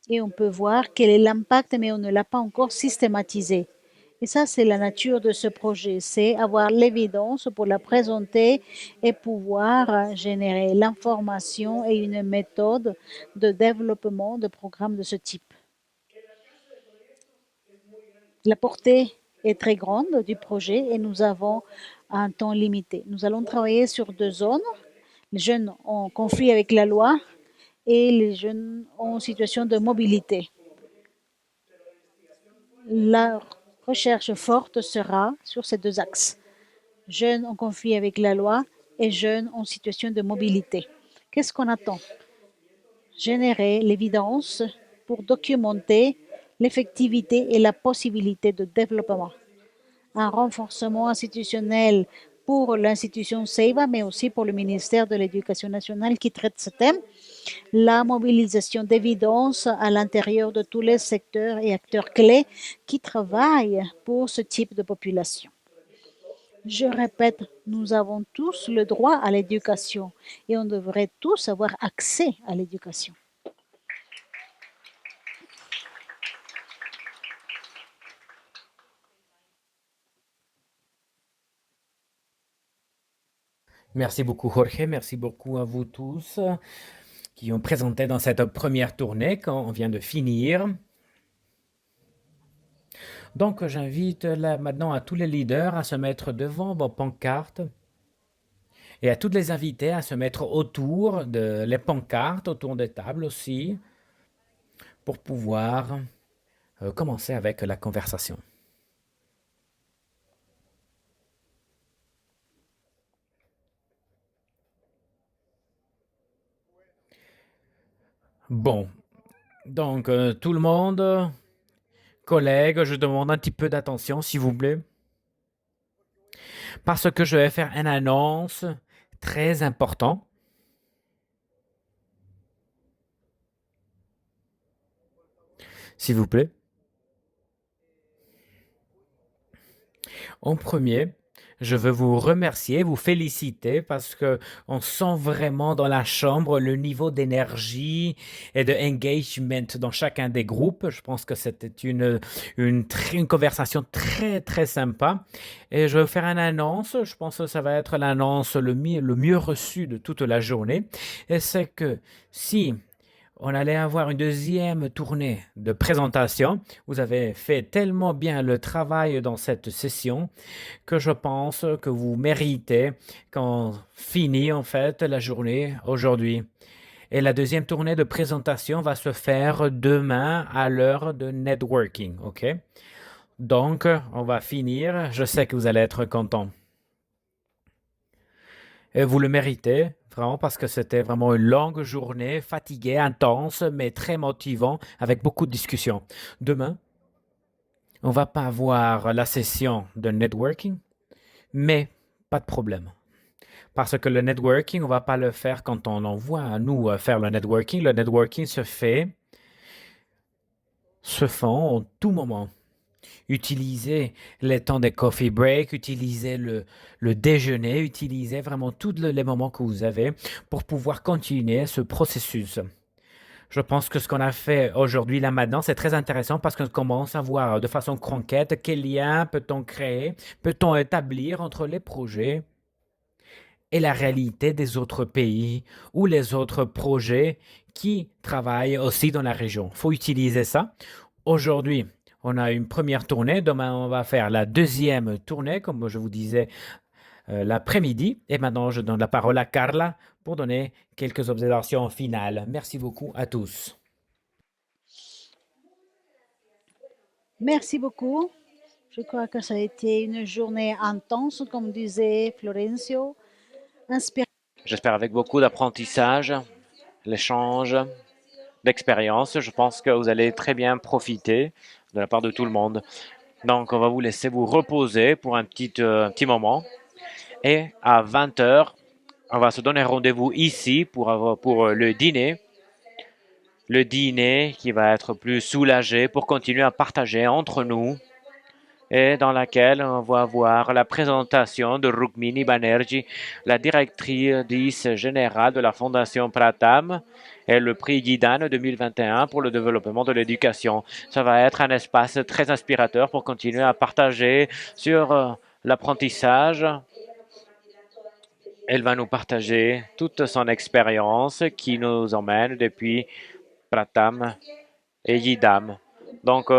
Et on peut voir quel est l'impact, mais on ne l'a pas encore systématisé. Et ça, c'est la nature de ce projet, c'est avoir l'évidence pour la présenter et pouvoir générer l'information et une méthode de développement de programmes de ce type. La portée est très grande du projet et nous avons un temps limité. Nous allons travailler sur 2 zones, les jeunes en conflit avec la loi et les jeunes en situation de mobilité. La recherche forte sera sur ces 2 axes, jeunes en conflit avec la loi et jeunes en situation de mobilité. Qu'est-ce qu'on attend? Générer l'évidence pour documenter l'effectivité et la possibilité de développement. Un renforcement institutionnel pour l'institution SEIVA, mais aussi pour le ministère de l'Éducation nationale qui traite ce thème. La mobilisation d'évidence à l'intérieur de tous les secteurs et acteurs clés qui travaillent pour ce type de population. Je répète, nous avons tous le droit à l'éducation et on devrait tous avoir accès à l'éducation. Merci beaucoup, Jorge. Merci beaucoup à vous tous qui ont présenté dans cette première tournée qu'on vient de finir. Donc, j'invite maintenant à tous les leaders à se mettre devant vos pancartes et à tous les invités à se mettre autour de les pancartes, autour des tables aussi, pour pouvoir commencer avec la conversation. Bon, donc tout le monde, collègues, je demande un petit peu d'attention, s'il vous plaît, parce que je vais faire une annonce très importante. S'il vous plaît. En premier, je veux vous remercier, vous féliciter parce que on sent vraiment dans la chambre le niveau d'énergie et de engagement dans chacun des groupes. Je pense que c'était une conversation très, très sympa. Et je vais faire une annonce. Je pense que ça va être l'annonce le mieux reçue de toute la journée. Et c'est que si on allait avoir une deuxième tournée de présentation. Vous avez fait tellement bien le travail dans cette session que je pense que vous méritez qu'on finisse en fait la journée aujourd'hui. Et la deuxième tournée de présentation va se faire demain à l'heure de networking, ok? Donc, on va finir. Je sais que vous allez être contents. Et vous le méritez, vraiment, parce que c'était vraiment une longue journée, fatiguée, intense, mais très motivant, avec beaucoup de discussions. Demain, on va pas avoir la session de networking, mais pas de problème. Parce que le networking, on ne va pas le faire quand on envoie à nous faire le networking. Le networking se fait en tout moment. Utilisez les temps des coffee break, utilisez le déjeuner, utilisez vraiment tous les moments que vous avez pour pouvoir continuer ce processus. Je pense que ce qu'on a fait aujourd'hui, là maintenant, c'est très intéressant parce qu'on commence à voir de façon concrète quel lien peut-on créer, peut-on établir entre les projets et la réalité des autres pays ou les autres projets qui travaillent aussi dans la région. Il faut utiliser ça. Aujourd'hui, on a une première tournée. Demain, on va faire la deuxième tournée, comme je vous disais, l'après-midi. Et maintenant, je donne la parole à Carla pour donner quelques observations finales. Merci beaucoup à tous. Merci beaucoup. Je crois que ça a été une journée intense, comme disait Florencio, inspirante. J'espère avec beaucoup d'apprentissage, l'échange d'expérience. Je pense que vous allez très bien profiter de la part de tout le monde. Donc, on va vous laisser vous reposer pour un petit moment. Et à 20 heures, on va se donner rendez-vous ici pour le dîner. Le dîner qui va être plus soulagé pour continuer à partager entre nous et dans laquelle on va voir la présentation de Rukmini Banerjee, la directrice générale de la Fondation Pratham et le prix Gidane 2021 pour le développement de l'éducation. Ça va être un espace très inspirateur pour continuer à partager sur l'apprentissage. Elle va nous partager toute son expérience qui nous emmène depuis Pratham et Yidam. Donc,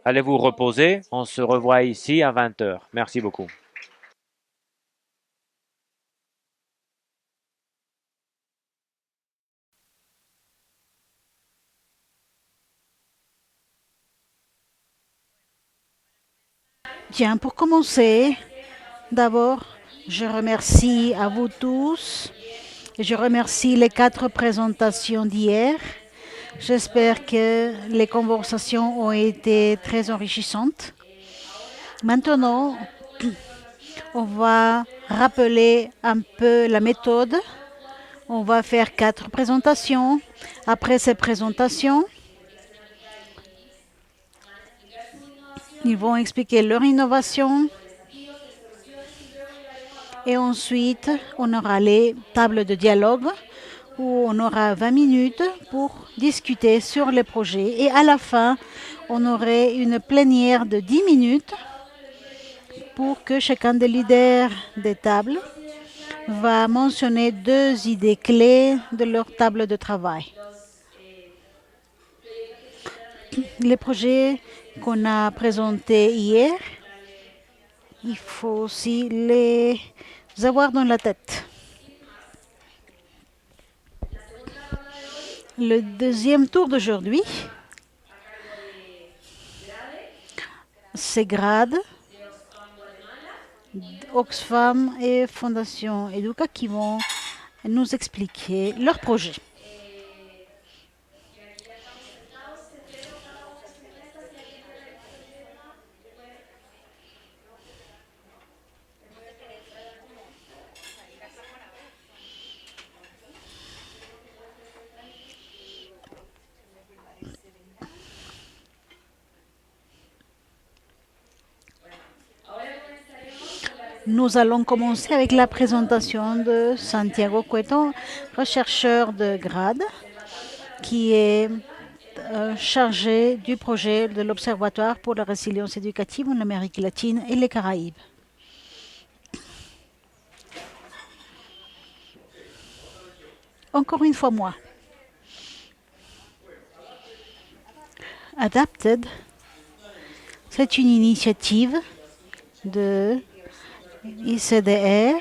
allez vous reposer. On se revoit ici à 20 heures. Merci beaucoup. Bien, pour commencer, d'abord, je remercie à vous tous. Je remercie les 4 présentations d'hier. J'espère que les conversations ont été très enrichissantes. Maintenant, on va rappeler un peu la méthode. On va faire 4 présentations. Après ces présentations, ils vont expliquer leur innovation. Et ensuite, on aura les tables de dialogue où on aura 20 minutes pour discuter sur les projets. Et à la fin, on aurait une plénière de 10 minutes pour que chacun des leaders des tables va mentionner 2 idées clés de leur table de travail. Les projets qu'on a présentés hier, il faut aussi les avoir dans la tête. Le deuxième tour d'aujourd'hui, c'est GRADE, Oxfam et Fondation Educa qui vont nous expliquer leur projet. Nous allons commencer avec la présentation de Santiago Cueto, chercheur de GRADE, qui est chargé du projet de l'Observatoire pour la résilience éducative en Amérique latine et les Caraïbes. Encore une fois, moi. Adapted, c'est une initiative de ICDR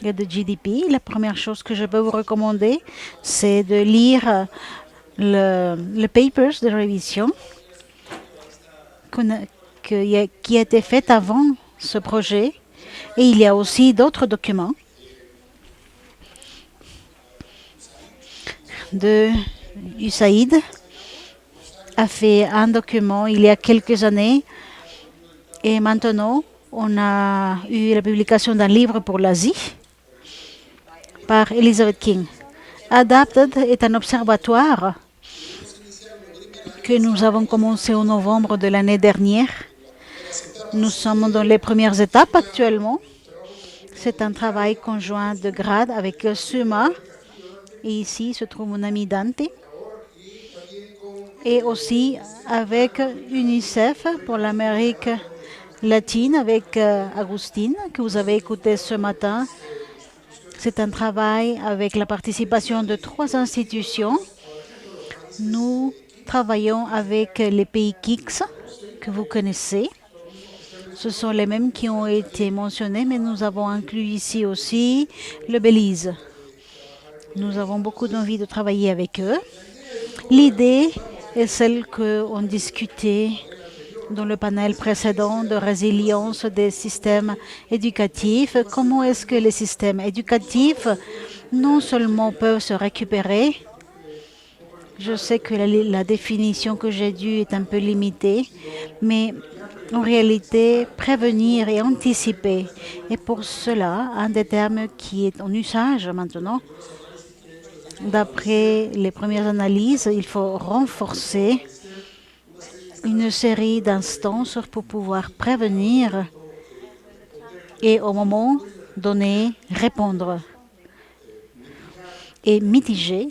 et de GDP. La première chose que je peux vous recommander, c'est de lire le papers de révision qui a été fait avant ce projet. Et il y a aussi d'autres documents de USAID a fait un document il y a quelques années et maintenant on a eu la publication d'un livre pour l'Asie par Elizabeth King. Adapted est un observatoire que nous avons commencé en novembre de l'année dernière. Nous sommes dans les premières étapes actuellement. C'est un travail conjoint de grade avec SUMA. Et ici se trouve mon ami Dante. Et aussi avec UNICEF pour l'Amérique latine avec Agustine, que vous avez écouté ce matin. C'est un travail avec la participation de 3 institutions. Nous travaillons avec les pays KICS que vous connaissez. Ce sont les mêmes qui ont été mentionnés, mais nous avons inclus ici aussi le Belize. Nous avons beaucoup d'envie de travailler avec eux. L'idée est celle qu'on discutait dans le panel précédent de résilience des systèmes éducatifs. Comment est-ce que les systèmes éducatifs non seulement peuvent se récupérer, je sais que la définition que j'ai due est un peu limitée, mais en réalité, prévenir et anticiper. Et pour cela, un des termes qui est en usage maintenant, d'après les premières analyses, il faut renforcer une série d'instances pour pouvoir prévenir et au moment donné répondre et mitiger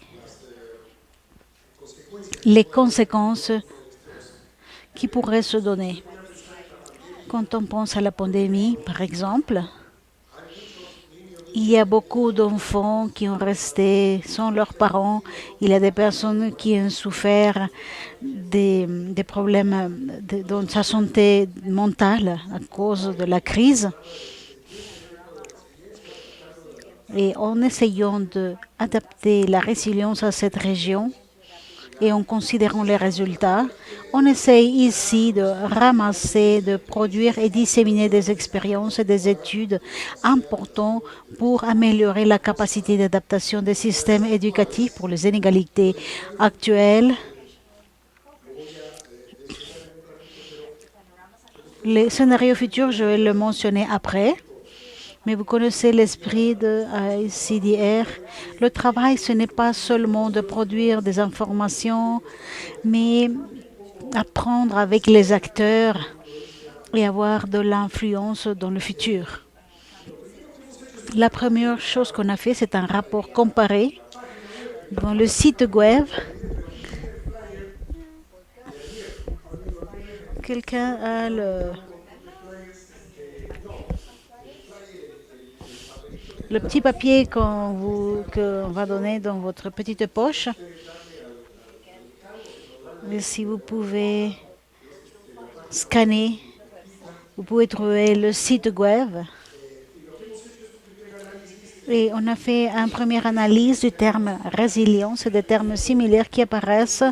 les conséquences qui pourraient se donner. Quand on pense à la pandémie, par exemple, il y a beaucoup d'enfants qui ont resté sans leurs parents. Il y a des personnes qui ont souffert des problèmes dans sa santé mentale à cause de la crise. Et en essayant d'adapter la résilience à cette région et en considérant les résultats, on essaye ici de ramasser, de produire et disséminer des expériences et des études importantes pour améliorer la capacité d'adaptation des systèmes éducatifs pour les inégalités actuelles. Les scénarios futurs, je vais le mentionner après. Mais vous connaissez l'esprit de ICDR. Le travail, ce n'est pas seulement de produire des informations, mais apprendre avec les acteurs et avoir de l'influence dans le futur. La première chose qu'on a fait, c'est un rapport comparé dans le site web. Quelqu'un a le petit papier qu'on va donner dans votre petite poche. Et si vous pouvez scanner, vous pouvez trouver le site web. Et on a fait une première analyse du terme résilience et des termes similaires qui apparaissent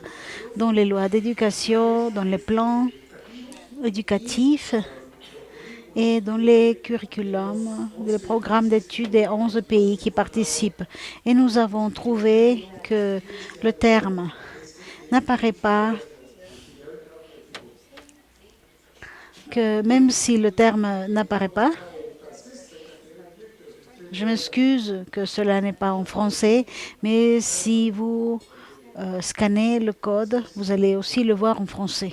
dans les lois d'éducation, dans les plans éducatifs et dans les curriculums, le programme d'études des 11 pays qui participent. Et nous avons trouvé que le terme n'apparaît pas, que même si le terme n'apparaît pas, je m'excuse que cela n'est pas en français, mais si vous scannez le code, vous allez aussi le voir en français.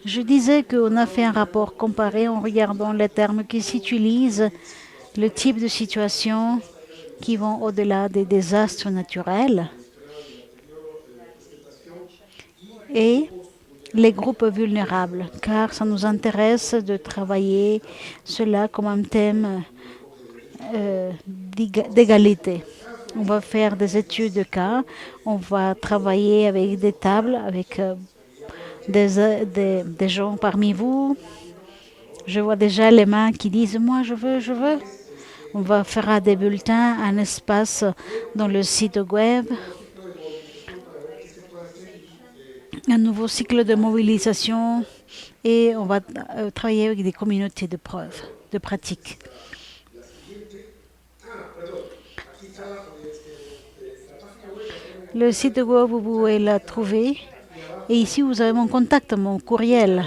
Je disais qu'on a fait un rapport comparé en regardant les termes qui s'utilisent, le type de situation qui vont au-delà des désastres naturels et les groupes vulnérables, car ça nous intéresse de travailler cela comme un thème d'égalité. On va faire des études de cas, on va travailler avec des tables, avec des gens parmi vous. Je vois déjà les mains qui disent « moi je veux, je veux ». On va faire des bulletins, un espace dans le site web, un nouveau cycle de mobilisation et on va travailler avec des communautés de preuves, de pratiques. Le site web, vous pouvez la trouver. Et ici, vous avez mon contact, mon courriel,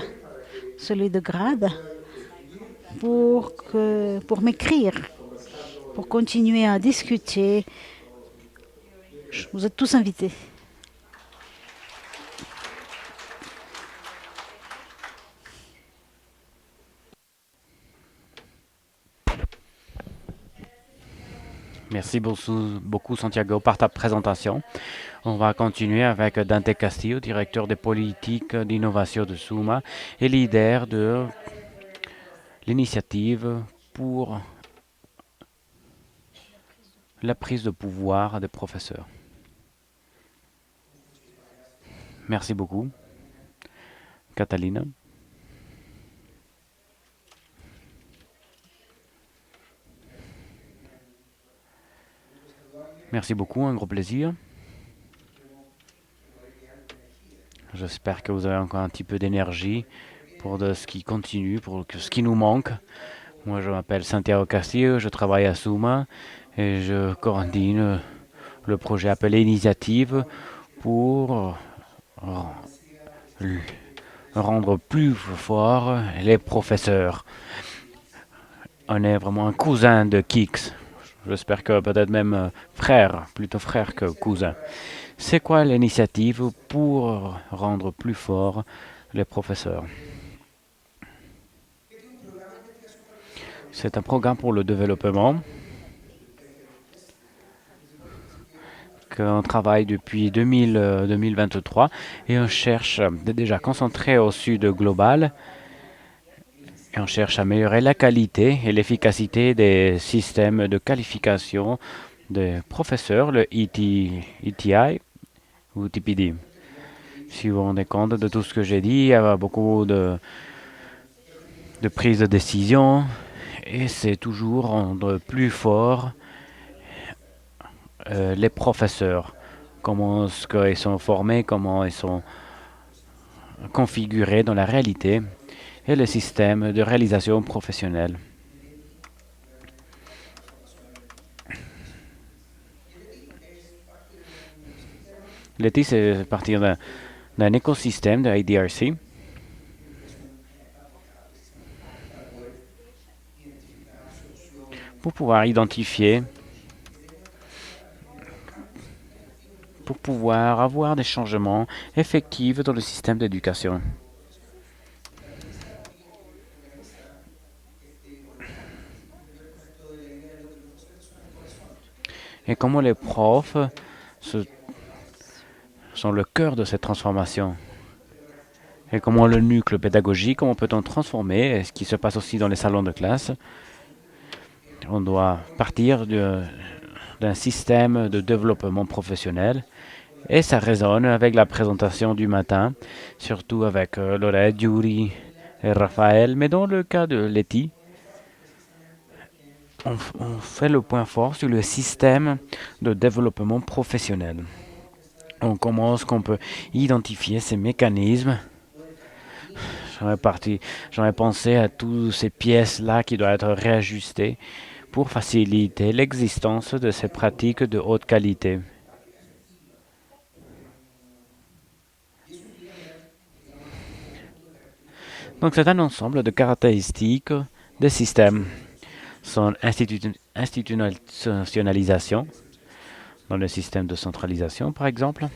celui de grade, pour m'écrire pour continuer à discuter. Vous êtes tous invités. Merci beaucoup, Santiago, par ta présentation. On va continuer avec Dante Castillo, directeur des politiques d'innovation de Suma et leader de l'initiative pour la prise de pouvoir des professeurs. Merci beaucoup, Catalina. Merci beaucoup, un gros plaisir. J'espère que vous avez encore un petit peu d'énergie pour ce qui continue, pour ce qui nous manque. Moi, je m'appelle Santiago Castillo, je travaille à Suma et je coordonne le projet appelé Initiative pour rendre plus forts les professeurs. On est vraiment un cousin de Kix. J'espère que peut-être même frère, plutôt frère que cousin. C'est quoi l'initiative pour rendre plus forts les professeurs? C'est un programme pour le développement qu'on travaille depuis 2023 et on cherche déjà concentré au sud global et on cherche à améliorer la qualité et l'efficacité des systèmes de qualification des professeurs, le ETI ou TPD. Si vous vous rendez compte de tout ce que j'ai dit, il y a beaucoup de prise de décision et c'est toujours rendre plus fort les professeurs. Comment est-ce qu'ils sont formés, comment ils sont configurés dans la réalité et le système de réalisation professionnelle. L'ETI, c'est partir d'un écosystème de IDRC pour pouvoir identifier, pour pouvoir avoir des changements effectifs dans le système d'éducation. Et comment les profs sont le cœur de cette transformation. Et comment le nucléo pédagogique, comment peut-on transformer ce qui se passe aussi dans les salons de classe. On doit partir d'un système de développement professionnel et ça résonne avec la présentation du matin, surtout avec Lorette, Yuri et Raphaël. Mais dans le cas de Letty, on fait le point fort sur le système de développement professionnel. On commence qu'on peut identifier ces mécanismes. J'aurais pensé à toutes ces pièces-là qui doivent être réajustées pour faciliter l'existence de ces pratiques de haute qualité. Donc c'est un ensemble de caractéristiques des systèmes. Son institutionnalisation dans le système de centralisation, par exemple.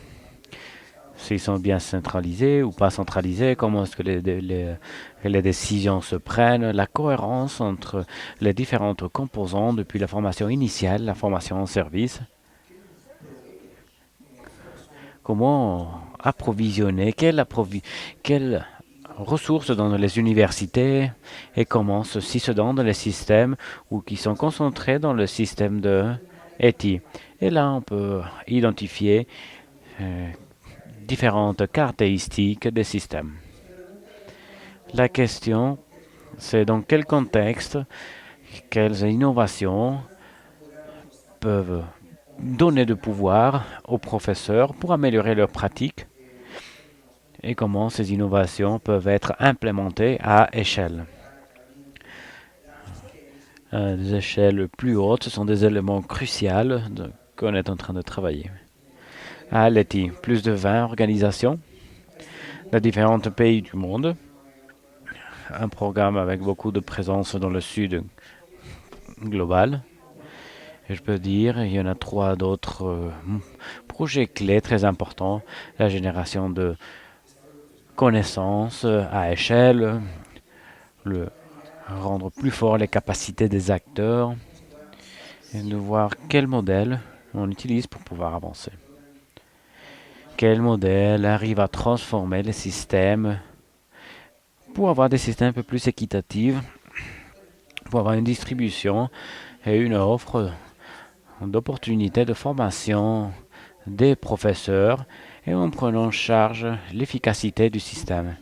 S'ils sont bien centralisés ou pas centralisés, comment est-ce que les décisions se prennent, la cohérence entre les différentes composants depuis la formation initiale, la formation en service. Comment approvisionner, quelles ressources dans les universités et comment ceci se donne dans les systèmes ou qui sont concentrés dans le système de ETI. Et là, on peut identifier différentes caractéristiques des systèmes. La question, c'est dans quel contexte, quelles innovations peuvent donner de pouvoir aux professeurs pour améliorer leurs pratiques et comment ces innovations peuvent être implémentées à échelle. Des échelles plus hautes, ce sont des éléments cruciaux qu'on est en train de travailler. À Letty, plus de 20 organisations de différents pays du monde. Un programme avec beaucoup de présence dans le sud global. Et je peux dire, il y en a 3 d'autres projets clés très importants. La génération de connaissances à échelle, le rendre plus fort les capacités des acteurs et de voir quel modèle on utilise pour pouvoir avancer. Quel modèle arrive à transformer les systèmes pour avoir des systèmes un peu plus équitatifs, pour avoir une distribution et une offre d'opportunités de formation des professeurs et en prenant en charge l'efficacité du système.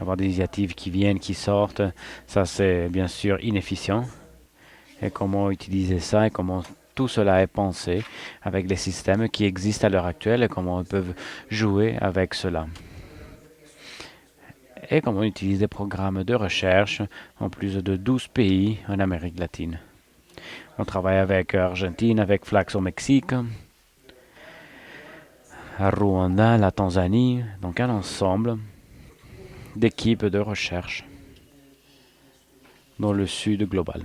Avoir des initiatives qui viennent, qui sortent, ça c'est bien sûr inefficient. Et comment utiliser ça et comment tout cela est pensé avec les systèmes qui existent à l'heure actuelle et comment ils peuvent jouer avec cela. Et comment on utilise des programmes de recherche en plus de 12 pays en Amérique latine. On travaille avec Argentine, avec Flax au Mexique, à Rwanda, la Tanzanie, donc un ensemble d'équipes de recherche dans le sud global.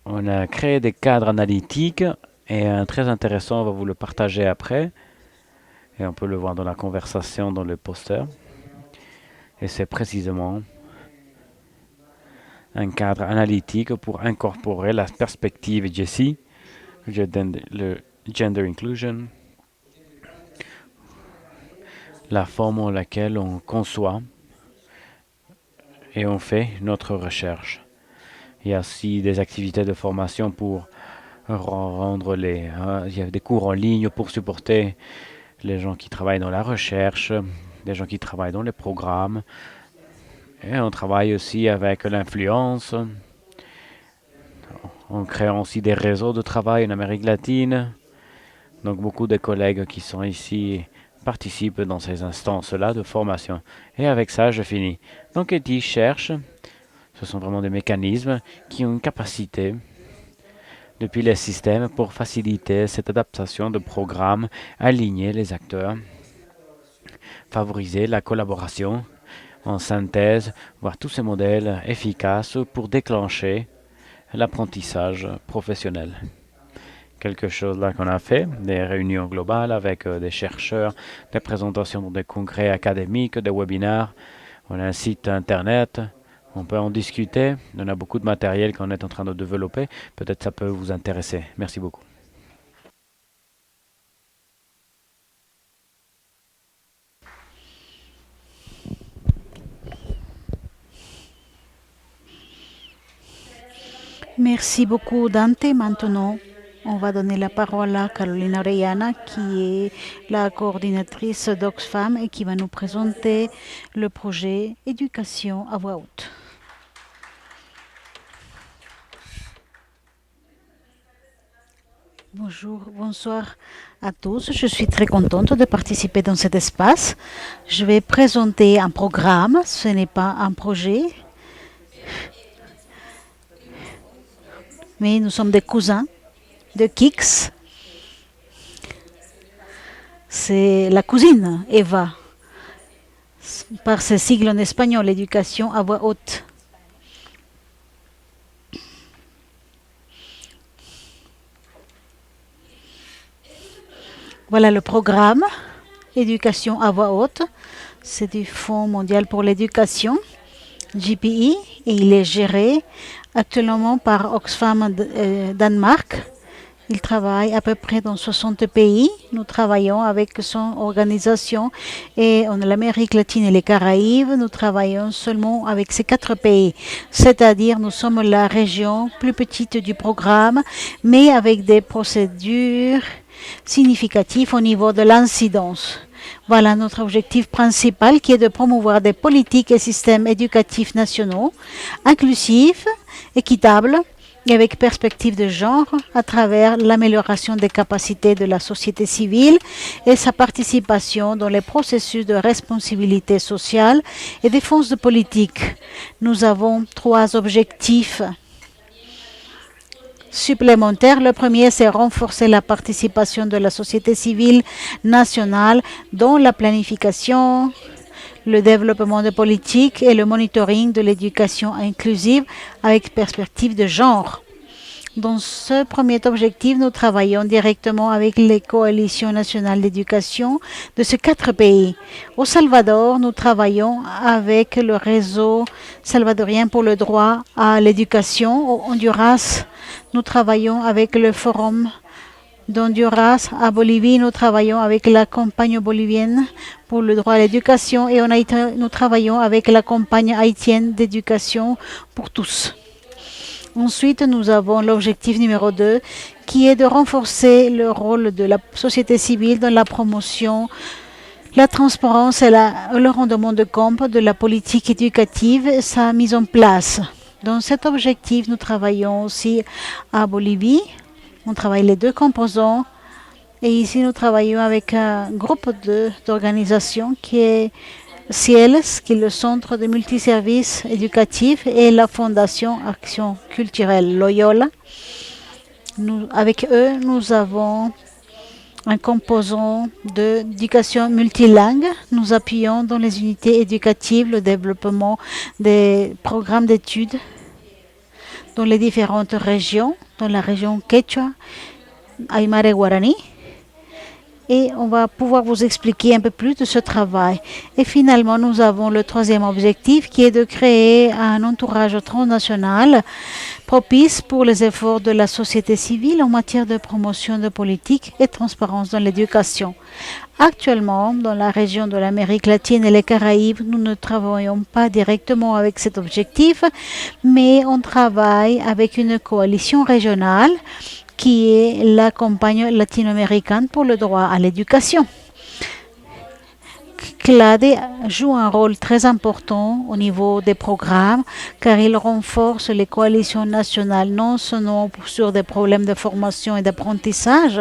On a créé des cadres analytiques et un très intéressant, on va vous le partager après. Et on peut le voir dans la conversation dans le poster. Et c'est précisément un cadre analytique pour incorporer la perspective GESI, le Gender Inclusion, la forme en laquelle on conçoit et on fait notre recherche. Il y a aussi des activités de formation pour rendre il y a des cours en ligne pour supporter les gens qui travaillent dans la recherche, les gens qui travaillent dans les programmes. Et on travaille aussi avec l'influence, en créant aussi des réseaux de travail en Amérique latine. Donc beaucoup de collègues qui sont ici participent dans ces instances-là de formation. Et avec ça, je finis. Donc ETI cherche, ce sont vraiment des mécanismes qui ont une capacité depuis les systèmes pour faciliter cette adaptation de programmes, aligner les acteurs, favoriser la collaboration en synthèse, voir tous ces modèles efficaces pour déclencher l'apprentissage professionnel. Quelque chose là qu'on a fait, des réunions globales avec des chercheurs, des présentations dans des congrès académiques, des webinaires. On a un site internet, on peut en discuter. On a beaucoup de matériel qu'on est en train de développer. Peut-être ça peut vous intéresser. Merci beaucoup. Merci beaucoup, Dante. Maintenant, on va donner la parole à Carolina Orellana, qui est la coordinatrice d'Oxfam et qui va nous présenter le projet Éducation à voix haute. Bonjour, bonsoir à tous. Je suis très contente de participer dans cet espace. Je vais présenter un programme, ce n'est pas un projet, mais nous sommes des cousins de Kix. C'est la cousine Eva, par ses sigles en espagnol, éducation à voix haute. Voilà le programme, éducation à voix haute. C'est du Fonds mondial pour l'éducation, JPI, et il est géré actuellement par Oxfam Danemark. Il travaille à peu près dans 60 pays. Nous travaillons avec son organisation et en Amérique latine et les Caraïbes, nous travaillons seulement avec ces 4 pays. C'est-à-dire, nous sommes la région plus petite du programme, mais avec des procédures significatives au niveau de l'incidence. Voilà notre objectif principal qui est de promouvoir des politiques et systèmes éducatifs nationaux, inclusifs, équitables, et avec perspective de genre à travers l'amélioration des capacités de la société civile et sa participation dans les processus de responsabilité sociale et défense de politique. Nous avons 3 objectifs supplémentaires. Le premier, c'est renforcer la participation de la société civile nationale dans la planification, le développement de politiques et le monitoring de l'éducation inclusive avec perspective de genre. Dans ce premier objectif, nous travaillons directement avec les coalitions nationales d'éducation de ces 4 pays. Au Salvador, nous travaillons avec le réseau salvadorien pour le droit à l'éducation. Au Honduras, nous travaillons avec le Forum d'Honduras. À Bolivie, nous travaillons avec la campagne bolivienne pour le droit à l'éducation. Et en Haïti, nous travaillons avec la campagne haïtienne d'éducation pour tous. Ensuite, nous avons l'objectif numéro 2, qui est de renforcer le rôle de la société civile dans la promotion, la transparence et le rendement de compte de la politique éducative et sa mise en place. Dans cet objectif, nous travaillons aussi à Bolivie. On travaille les 2 composants. Et ici, nous travaillons avec un groupe d'organisations qui est CIELS, qui est le Centre de multiservices éducatifs, et la Fondation Action culturelle Loyola. Avec eux, nous avons un composant d'éducation multilingue. Nous appuyons dans les unités éducatives le développement des programmes d'études dans les différentes régions, dans la région Quechua, Aymara et Guarani. Et on va pouvoir vous expliquer un peu plus de ce travail. Et finalement, nous avons le 3e objectif qui est de créer un entourage transnational propice pour les efforts de la société civile en matière de promotion de politique et transparence dans l'éducation. Actuellement, dans la région de l'Amérique latine et les Caraïbes, nous ne travaillons pas directement avec cet objectif, mais on travaille avec une coalition régionale qui est la campagne latino-américaine pour le droit à l'éducation. CLADE joue un rôle très important au niveau des programmes car il renforce les coalitions nationales non seulement sur des problèmes de formation et d'apprentissage,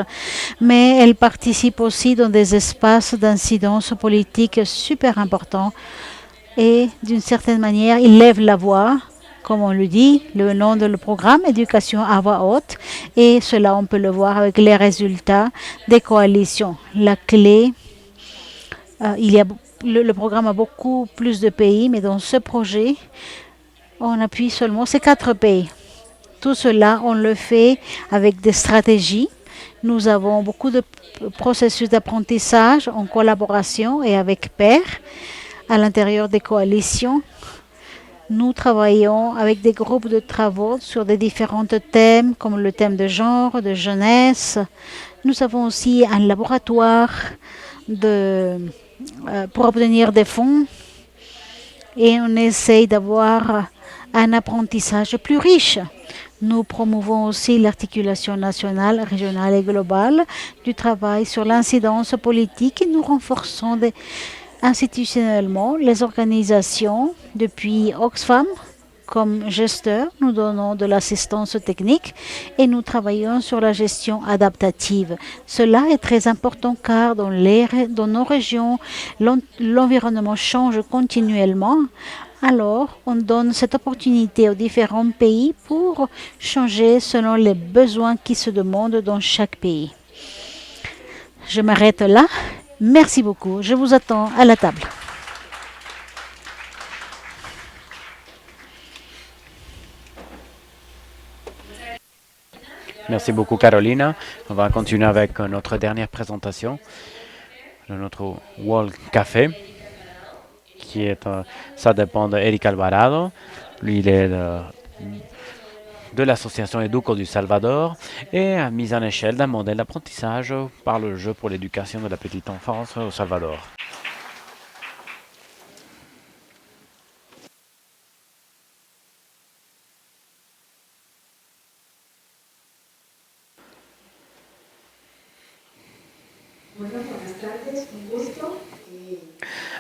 mais elle participe aussi dans des espaces d'incidence politique super importants et d'une certaine manière, il lève la voix. Comme on le dit, le nom de le programme Éducation à voix haute, et cela on peut le voir avec les résultats des coalitions. La clé, le programme a beaucoup plus de pays, mais dans ce projet, on appuie seulement ces 4 pays. Tout cela, on le fait avec des stratégies. Nous avons beaucoup de processus d'apprentissage en collaboration et avec pairs à l'intérieur des coalitions. Nous travaillons avec des groupes de travaux sur des différents thèmes, comme le thème de genre, de jeunesse. Nous avons aussi un laboratoire pour obtenir des fonds et on essaye d'avoir un apprentissage plus riche. Nous promouvons aussi l'articulation nationale, régionale et globale du travail sur l'incidence politique et nous renforçons institutionnellement les organisations depuis Oxfam. Comme gesteur, nous donnons de l'assistance technique et nous travaillons sur la gestion adaptative. Cela est très important car dans nos régions, l'environnement change continuellement. Alors, on donne cette opportunité aux différents pays pour changer selon les besoins qui se demandent dans chaque pays. Je m'arrête là. Merci beaucoup. Je vous attends à la table. Merci beaucoup, Carolina. On va continuer avec notre dernière présentation de notre World Café, qui est, ça dépend d'Eric Alvarado. Lui, il est de l'association Educo du Salvador et mise en échelle d'un modèle d'apprentissage par le jeu pour l'éducation de la petite enfance au Salvador.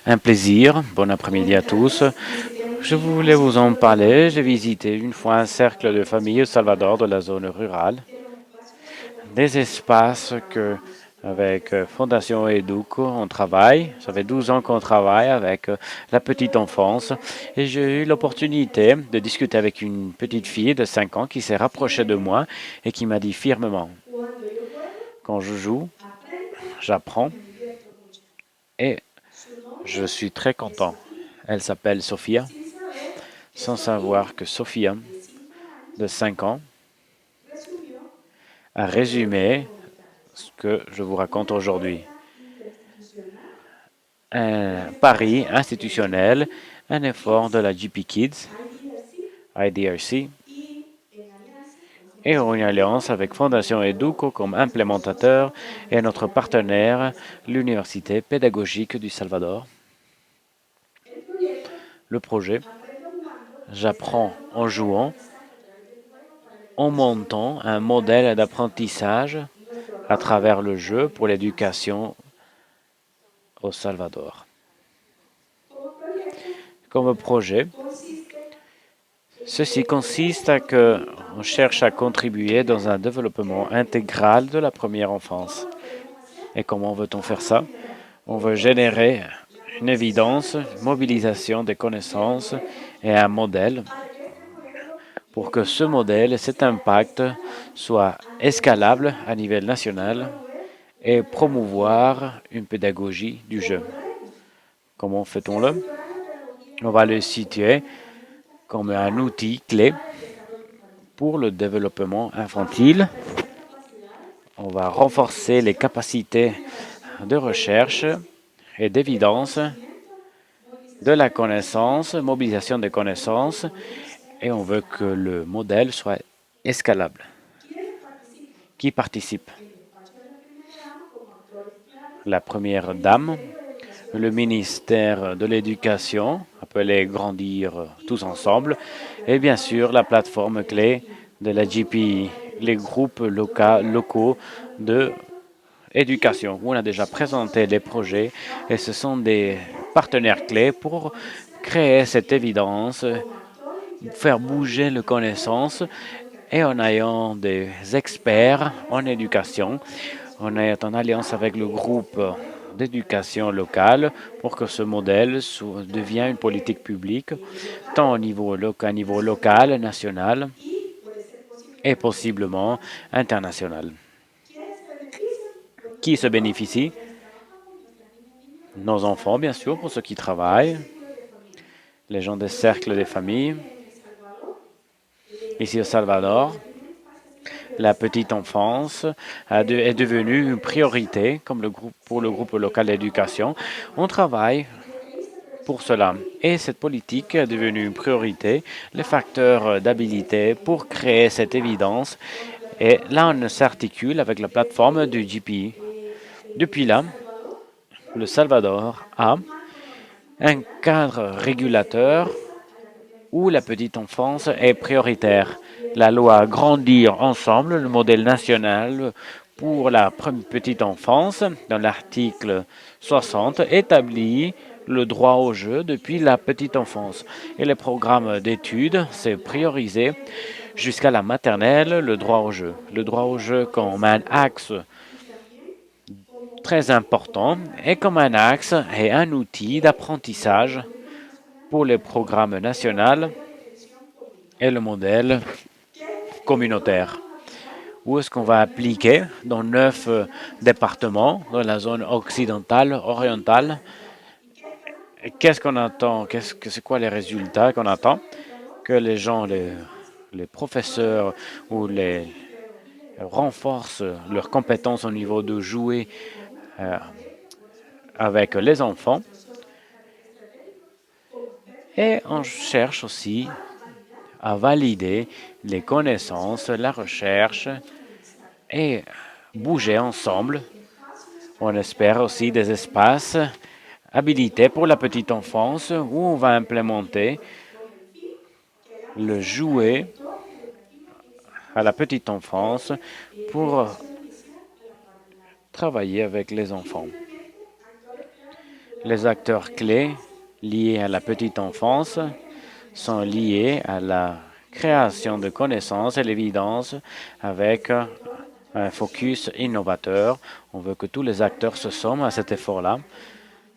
Un plaisir, bon après-midi à tous. Je voulais vous en parler. J'ai visité une fois un cercle de familles au Salvador de la zone rurale. Des espaces avec Fondation Educo, on travaille. Ça fait 12 ans qu'on travaille avec la petite enfance. Et j'ai eu l'opportunité de discuter avec une petite fille de 5 ans qui s'est rapprochée de moi et qui m'a dit fermement, quand je joue, j'apprends et Je suis très content. Elle s'appelle Sophia, sans savoir que Sophia, de 5 ans, a résumé ce que je vous raconte aujourd'hui. Un pari institutionnel, un effort de la GP Kids, IDRC, et une alliance avec Fondation Educo comme implémentateur et notre partenaire, l'Université pédagogique du Salvador. Le projet J'apprends en jouant, en montant un modèle d'apprentissage à travers le jeu pour l'éducation au Salvador. Comme projet, ceci consiste à que on cherche à contribuer dans un développement intégral de la première enfance. Et comment veut-on faire ça? On veut générer une évidence, une mobilisation des connaissances et un modèle pour que ce modèle et cet impact soient escalables à niveau national et promouvoir une pédagogie du jeu. Comment fait-on-le? On va le situer comme un outil clé pour le développement infantile. On va renforcer les capacités de recherche et d'évidence de la connaissance, mobilisation des connaissances, et on veut que le modèle soit escalable. Qui participe? La première dame, le ministère de l'Éducation, appelé Grandir tous ensemble, et bien sûr la plateforme clé de la GPI, les groupes locaux de éducation, où on a déjà présenté les projets et ce sont des partenaires clés pour créer cette évidence, faire bouger les connaissances et en ayant des experts en éducation, on est en alliance avec le groupe d'éducation locale pour que ce modèle devienne une politique publique, tant au niveau local, national et possiblement international. Qui se bénéficie? Nos enfants, bien sûr, pour ceux qui travaillent, les gens des cercles des familles. Ici au Salvador, la petite enfance est devenue une priorité comme pour le groupe local d'éducation. On travaille pour cela. Et cette politique est devenue une priorité, les facteurs d'habilité pour créer cette évidence. Et là, on s'articule avec la plateforme du GPI. Depuis là, le Salvador a un cadre régulateur où la petite enfance est prioritaire. La loi Grandir ensemble, le modèle national pour la petite enfance, dans l'article 60, établit le droit au jeu depuis la petite enfance. Et le programme d'études, c'est priorisé jusqu'à la maternelle, le droit au jeu. Le droit au jeu comme un axe très important et comme un axe et un outil d'apprentissage pour les programmes nationaux et le modèle communautaire. Où est-ce qu'on va appliquer dans 9 départements dans la zone occidentale, orientale? Qu'est-ce qu'on attend? C'est quoi les résultats qu'on attend? Que les gens, les professeurs ou les renforcent leurs compétences au niveau de jouer avec les enfants. Et on cherche aussi à valider les connaissances, la recherche et bouger ensemble. On espère aussi des espaces habilités pour la petite enfance où on va implémenter le jouet à la petite enfance pour travailler avec les enfants. Les acteurs clés liés à la petite enfance sont liés à la création de connaissances et l'évidence avec un focus innovateur. On veut que tous les acteurs se somment à cet effort-là.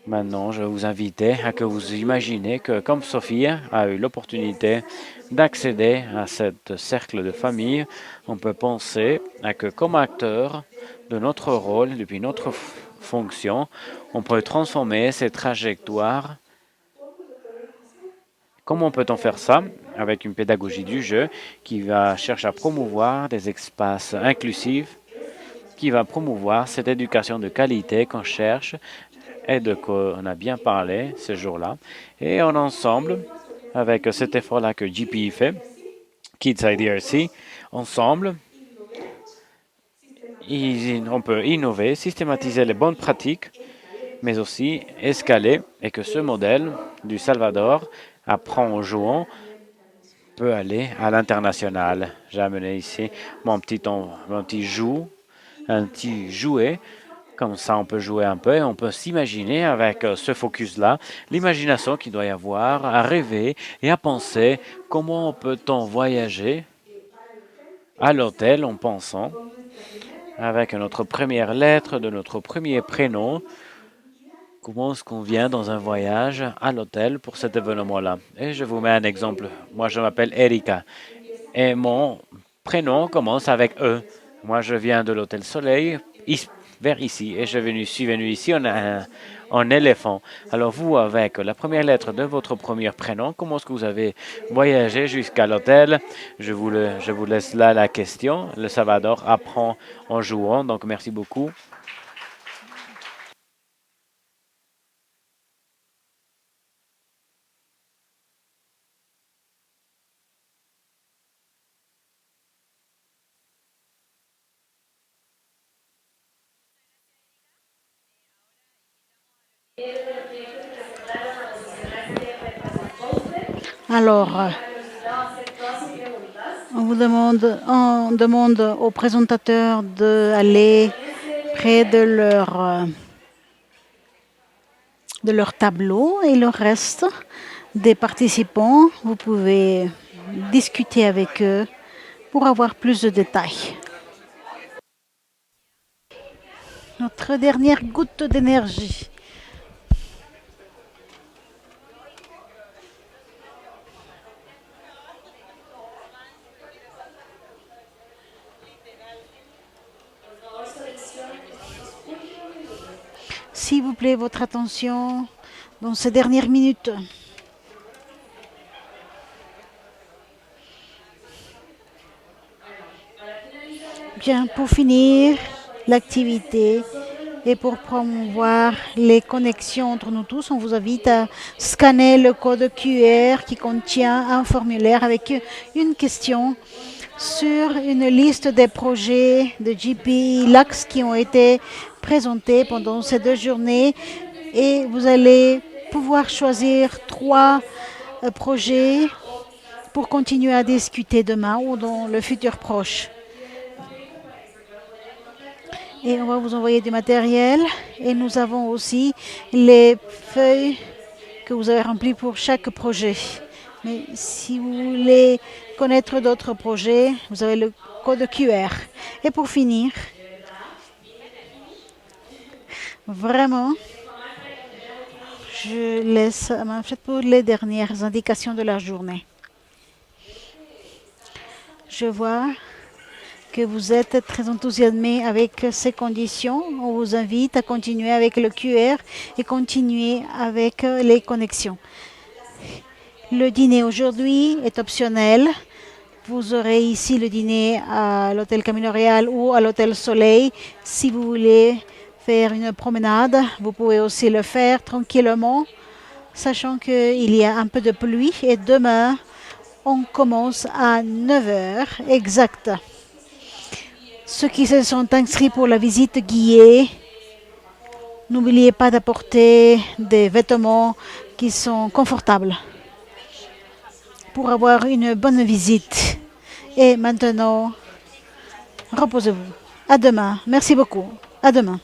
Maintenant, je vais vous inviter à que vous imaginez que, comme Sophie a eu l'opportunité d'accéder à ce cercle de famille, on peut penser à que, comme acteur de notre rôle, depuis notre fonction, On peut transformer ces trajectoires. Comment peut-on faire ça? Avec une pédagogie du jeu qui va chercher à promouvoir des espaces inclusifs, qui va promouvoir cette éducation de qualité qu'on cherche et de quoi on a bien parlé ce jour-là. Et en ensemble, avec cet effort-là que JP fait, Kids IDRC, ensemble, on peut innover, systématiser les bonnes pratiques, mais aussi escaler et que ce modèle du Salvador apprend en jouant peut aller à l'international. J'ai amené ici mon petit un petit jouet. Comme ça, on peut jouer un peu et on peut s'imaginer avec ce focus-là, l'imagination qu'il doit y avoir, à rêver et à penser comment peut-on voyager à l'hôtel en pensant avec notre première lettre de notre premier prénom. Comment est-ce qu'on vient dans un voyage à l'hôtel pour cet événement-là? Et je vous mets un exemple. Moi, je m'appelle Erika et mon prénom commence avec E. Moi, je viens de l'hôtel Soleil vers ici et suis venu ici en éléphant. Alors vous, avec la première lettre de votre premier prénom, comment est-ce que vous avez voyagé jusqu'à l'hôtel? Je vous laisse là la question. Le Salvador apprend en jouant, donc merci beaucoup. Alors, on demande aux présentateurs d'aller près de leur tableau et le reste des participants, vous pouvez discuter avec eux pour avoir plus de détails. Notre dernière goutte d'énergie. S'il vous plaît, votre attention dans ces dernières minutes. Bien, pour finir l'activité et pour promouvoir les connexions entre nous tous, on vous invite à scanner le code QR qui contient un formulaire avec une question sur une liste des projets de JP LAX qui ont été présentés pendant ces 2 journées et vous allez pouvoir choisir 3 projets pour continuer à discuter demain ou dans le futur proche. Et on va vous envoyer du matériel et nous avons aussi les feuilles que vous avez remplies pour chaque projet. Mais si vous voulez connaître d'autres projets, vous avez le code QR. Et pour finir, vraiment, je laisse à Manfred pour les dernières indications de la journée. Je vois que vous êtes très enthousiasmés avec ces conditions. On vous invite à continuer avec le QR et continuer avec les connexions. Le dîner aujourd'hui est optionnel. Vous aurez ici le dîner à l'hôtel Camino Real ou à l'hôtel Soleil. Si vous voulez faire une promenade, vous pouvez aussi le faire tranquillement, sachant qu'il y a un peu de pluie. Et demain, on commence à 9 h exact. Ceux qui se sont inscrits pour la visite guidée, n'oubliez pas d'apporter des vêtements qui sont confortables pour avoir une bonne visite. Et maintenant, reposez-vous. À demain. Merci beaucoup. À demain.